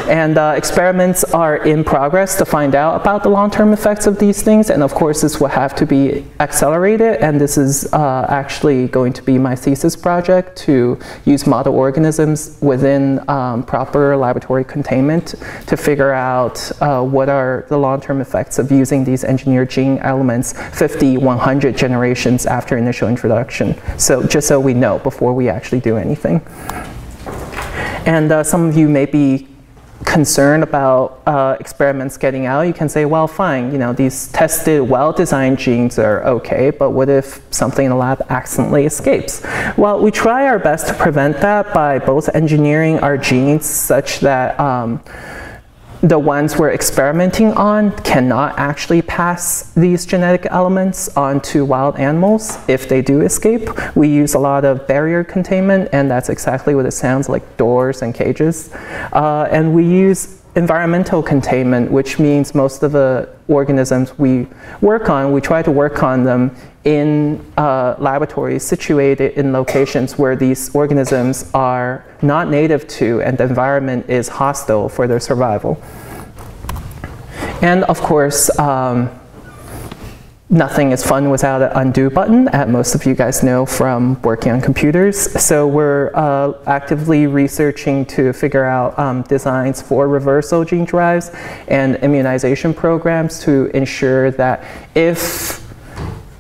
And experiments are in progress to find out about the long-term effects of these things. And of course, this will have to be accelerated. And this is actually going to be my thesis project, to use model organisms within proper laboratory containment to figure out what are the long-term effects of using these engineered gene elements 50, 100 generations after initial introduction. So just so we know before we actually do anything. And some of you may be concerned about experiments getting out. You can say, well, fine, you know, these tested, well-designed genes are okay, but what if something in the lab accidentally escapes? Well, we try our best to prevent that by both engineering our genes such that the ones we're experimenting on cannot actually pass these genetic elements onto wild animals if they do escape. We use a lot of barrier containment, and that's exactly what it sounds like, doors and cages. And we use environmental containment, which means most of the organisms we work on, we try to work on them in laboratories situated in locations where these organisms are not native to and the environment is hostile for their survival. And of course, nothing is fun without an undo button, as most of you guys know from working on computers. So we're actively researching to figure out designs for reversal gene drives and immunization programs to ensure that if,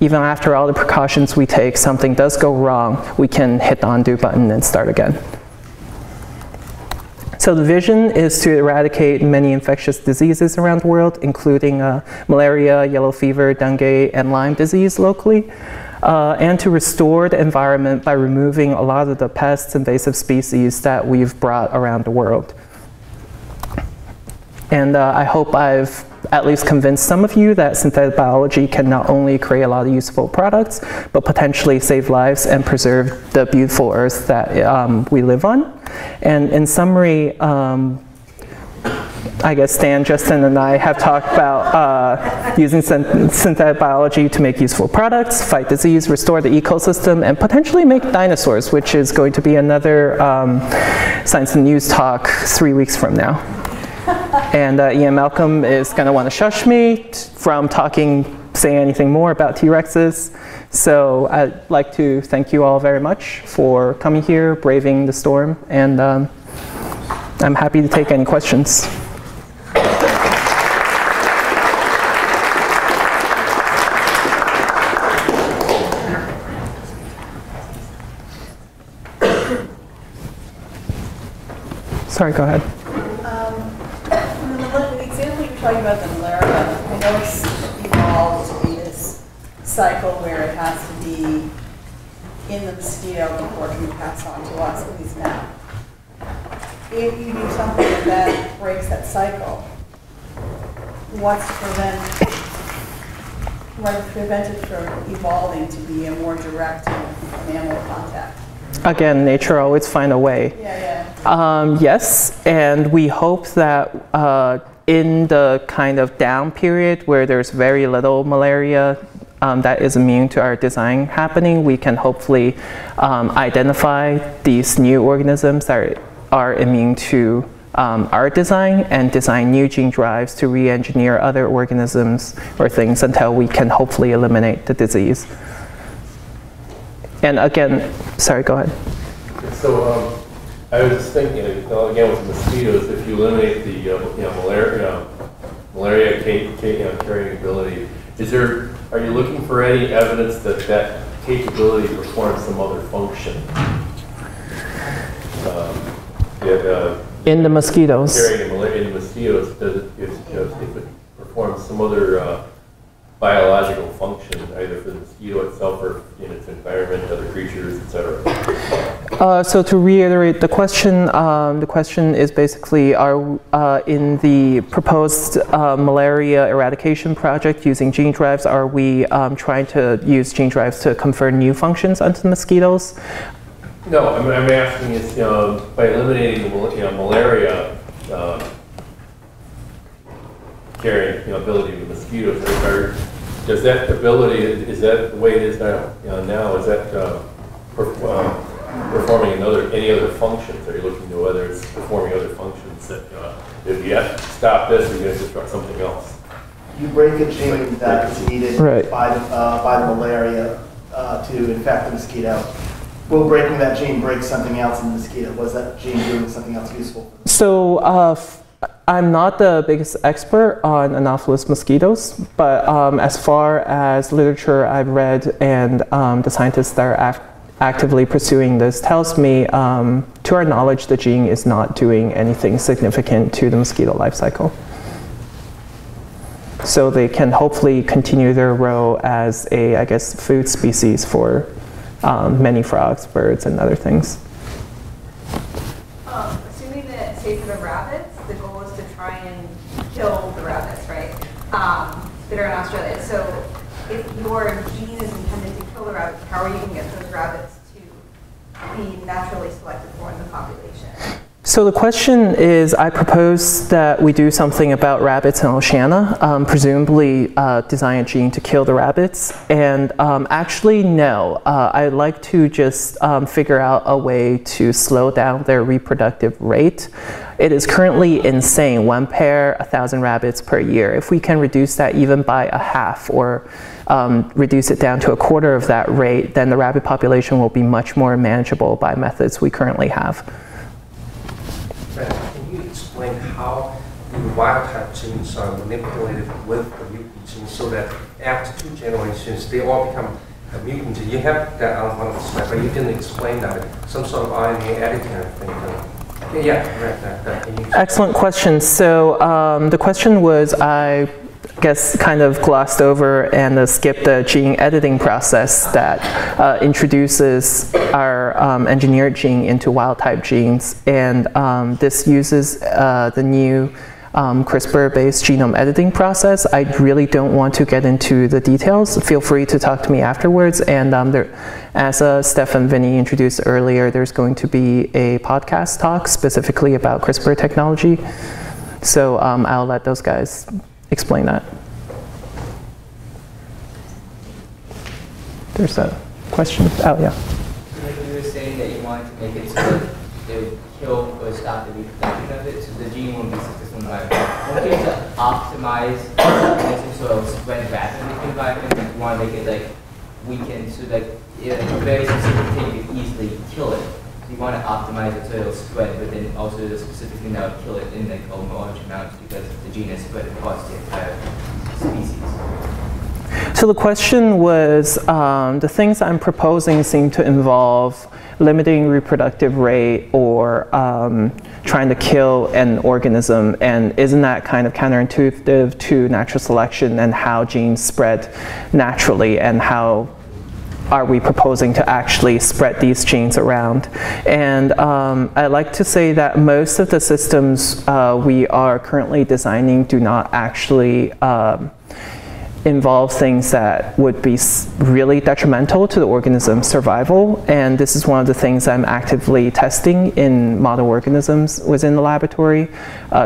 even after all the precautions we take, something does go wrong, we can hit the undo button and start again. So the vision is to eradicate many infectious diseases around the world, including malaria, yellow fever, dengue, and Lyme disease locally, and to restore the environment by removing a lot of the pests, invasive species that we've brought around the world. And I hope I've at least convince some of you that synthetic biology can not only create a lot of useful products, but potentially save lives and preserve the beautiful earth that we live on. And in summary, I guess Stan, Justin, and I have talked about using synthetic biology to make useful products, fight disease, restore the ecosystem, and potentially make dinosaurs, which is going to be another Science and News talk 3 weeks from now. And Ian Malcolm is going to want to shush me from saying anything more about T-Rexes. So I'd like to thank you all very much for coming here, braving the storm, and I'm happy to take any questions. Sorry, go ahead. The example you're talking about, the malaria, I know it's evolved to be this cycle where it has to be in the mosquito before it can pass on to us, at least now. If you do something that breaks that cycle, what's to prevent it from evolving to be a more direct mammal contact? Again, nature always finds a way. Yes, and we hope that in the kind of down period where there's very little malaria that is immune to our design happening, we can hopefully identify these new organisms that are immune to our design and design new gene drives to re-engineer other organisms or things until we can hopefully eliminate the disease. And again, sorry, go ahead. So I was just thinking, again, with the mosquitoes, if you eliminate the malaria carrying ability, are you looking for any evidence that that capability performs some other function? In the mosquitoes? Carrying malaria in the mosquitoes, if it performs some other biological function, either for the mosquito itself or in its environment, other creatures, etc. So to reiterate the question is basically, in the proposed malaria eradication project using gene drives, are we trying to use gene drives to confer new functions onto the mosquitoes? No, I'm asking is, by eliminating the malaria carrying ability of the mosquitoes, does that ability, is that the way it is now, is that performing any other functions? Are you looking to whether it's performing other functions that if you have to stop this, you're going to disrupt something else? You break a gene that is needed by the malaria to infect the mosquito. Will breaking that gene break something else in the mosquito? Was that gene doing something else useful? So I'm not the biggest expert on Anopheles mosquitoes, but as far as literature I've read and the scientists that are actively pursuing this tells me, to our knowledge, the gene is not doing anything significant to the mosquito life cycle. So they can hopefully continue their role as a, I guess, food species for many frogs, birds, and other things. Assuming that, say for the rabbits, the goal is to try and kill the rabbits, right? That are in Australia. So if your gene is intended to kill the rabbits, how are you going to get those rabbits to be naturally selected for in the population? So the question is, I propose that we do something about rabbits in Oceania, presumably design a gene to kill the rabbits. And actually, no. I'd like to just figure out a way to slow down their reproductive rate. It is currently insane, 1 pair, 1,000 rabbits per year. If we can reduce that even by a half or reduce it down to a quarter of that rate, then the rabbit population will be much more manageable by methods we currently have. Can you explain how the wild type genes are manipulated with the mutant genes so that after 2 generations they all become a mutant? You have that on one of the slides, but you didn't explain that. Some sort of RNA editing thing. Excellent question. So the question was, I guess, kind of glossed over and skipped the gene editing process that introduces our engineered gene into wild type genes. And this uses the new CRISPR-based genome editing process. I really don't want to get into the details. Feel free to talk to me afterwards. And as Stefan Vinny introduced earlier, there's going to be a podcast talk specifically about CRISPR technology. So I'll let those guys explain that. There's a question. Oh, yeah. Like you were saying that you wanted to make it so that it would kill or stop the reproduction of it, so the gene won't be successful in the environment. Don't you have to optimize the organism so it'll spread rapidly in the environment? Like you want to make it like weakened so that if a very specific thing you can easily kill it. So you want to optimize it so it'll spread, but then also there's a specific thing that will kill it in like a large amount because the gene is spread across the entire species. So the question was, the things I'm proposing seem to involve limiting reproductive rate or trying to kill an organism, and isn't that kind of counterintuitive to natural selection and how genes spread naturally, and how are we proposing to actually spread these genes around? And I like to say that most of the systems we are currently designing do not actually involve things that would be really detrimental to the organism's survival. And this is one of the things I'm actively testing in model organisms within the laboratory.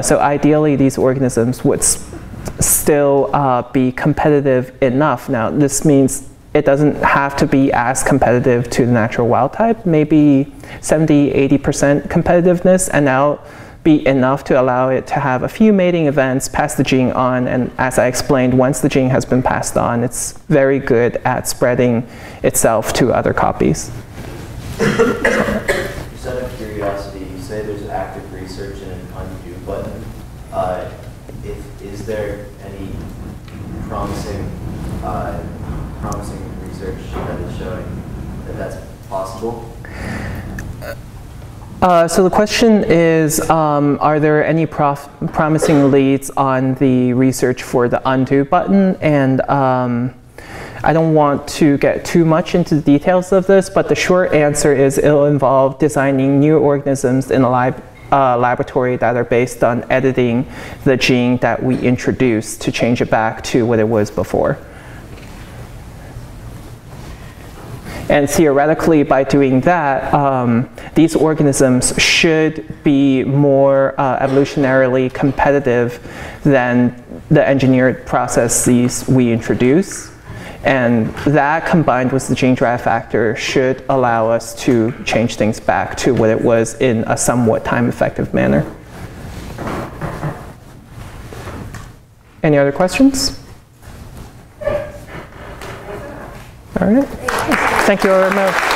So ideally, these organisms would still be competitive enough. Now, this means it doesn't have to be as competitive to the natural wild type, maybe 70–80% competitiveness, and now be enough to allow it to have a few mating events, pass the gene on, and as I explained, once the gene has been passed on, it's very good at spreading itself to other copies. Just out of curiosity, you say there's active research in an undo button. Is there any promising research that is showing that that's possible? So the question is, are there any promising leads on the research for the undo button? And I don't want to get too much into the details of this, but the short answer is it'll involve designing new organisms in a laboratory that are based on editing the gene that we introduced to change it back to what it was before. And theoretically, by doing that, these organisms should be more evolutionarily competitive than the engineered processes we introduce. And that, combined with the gene drive factor, should allow us to change things back to what it was in a somewhat time-effective manner. Any other questions? All right. Thank you very much.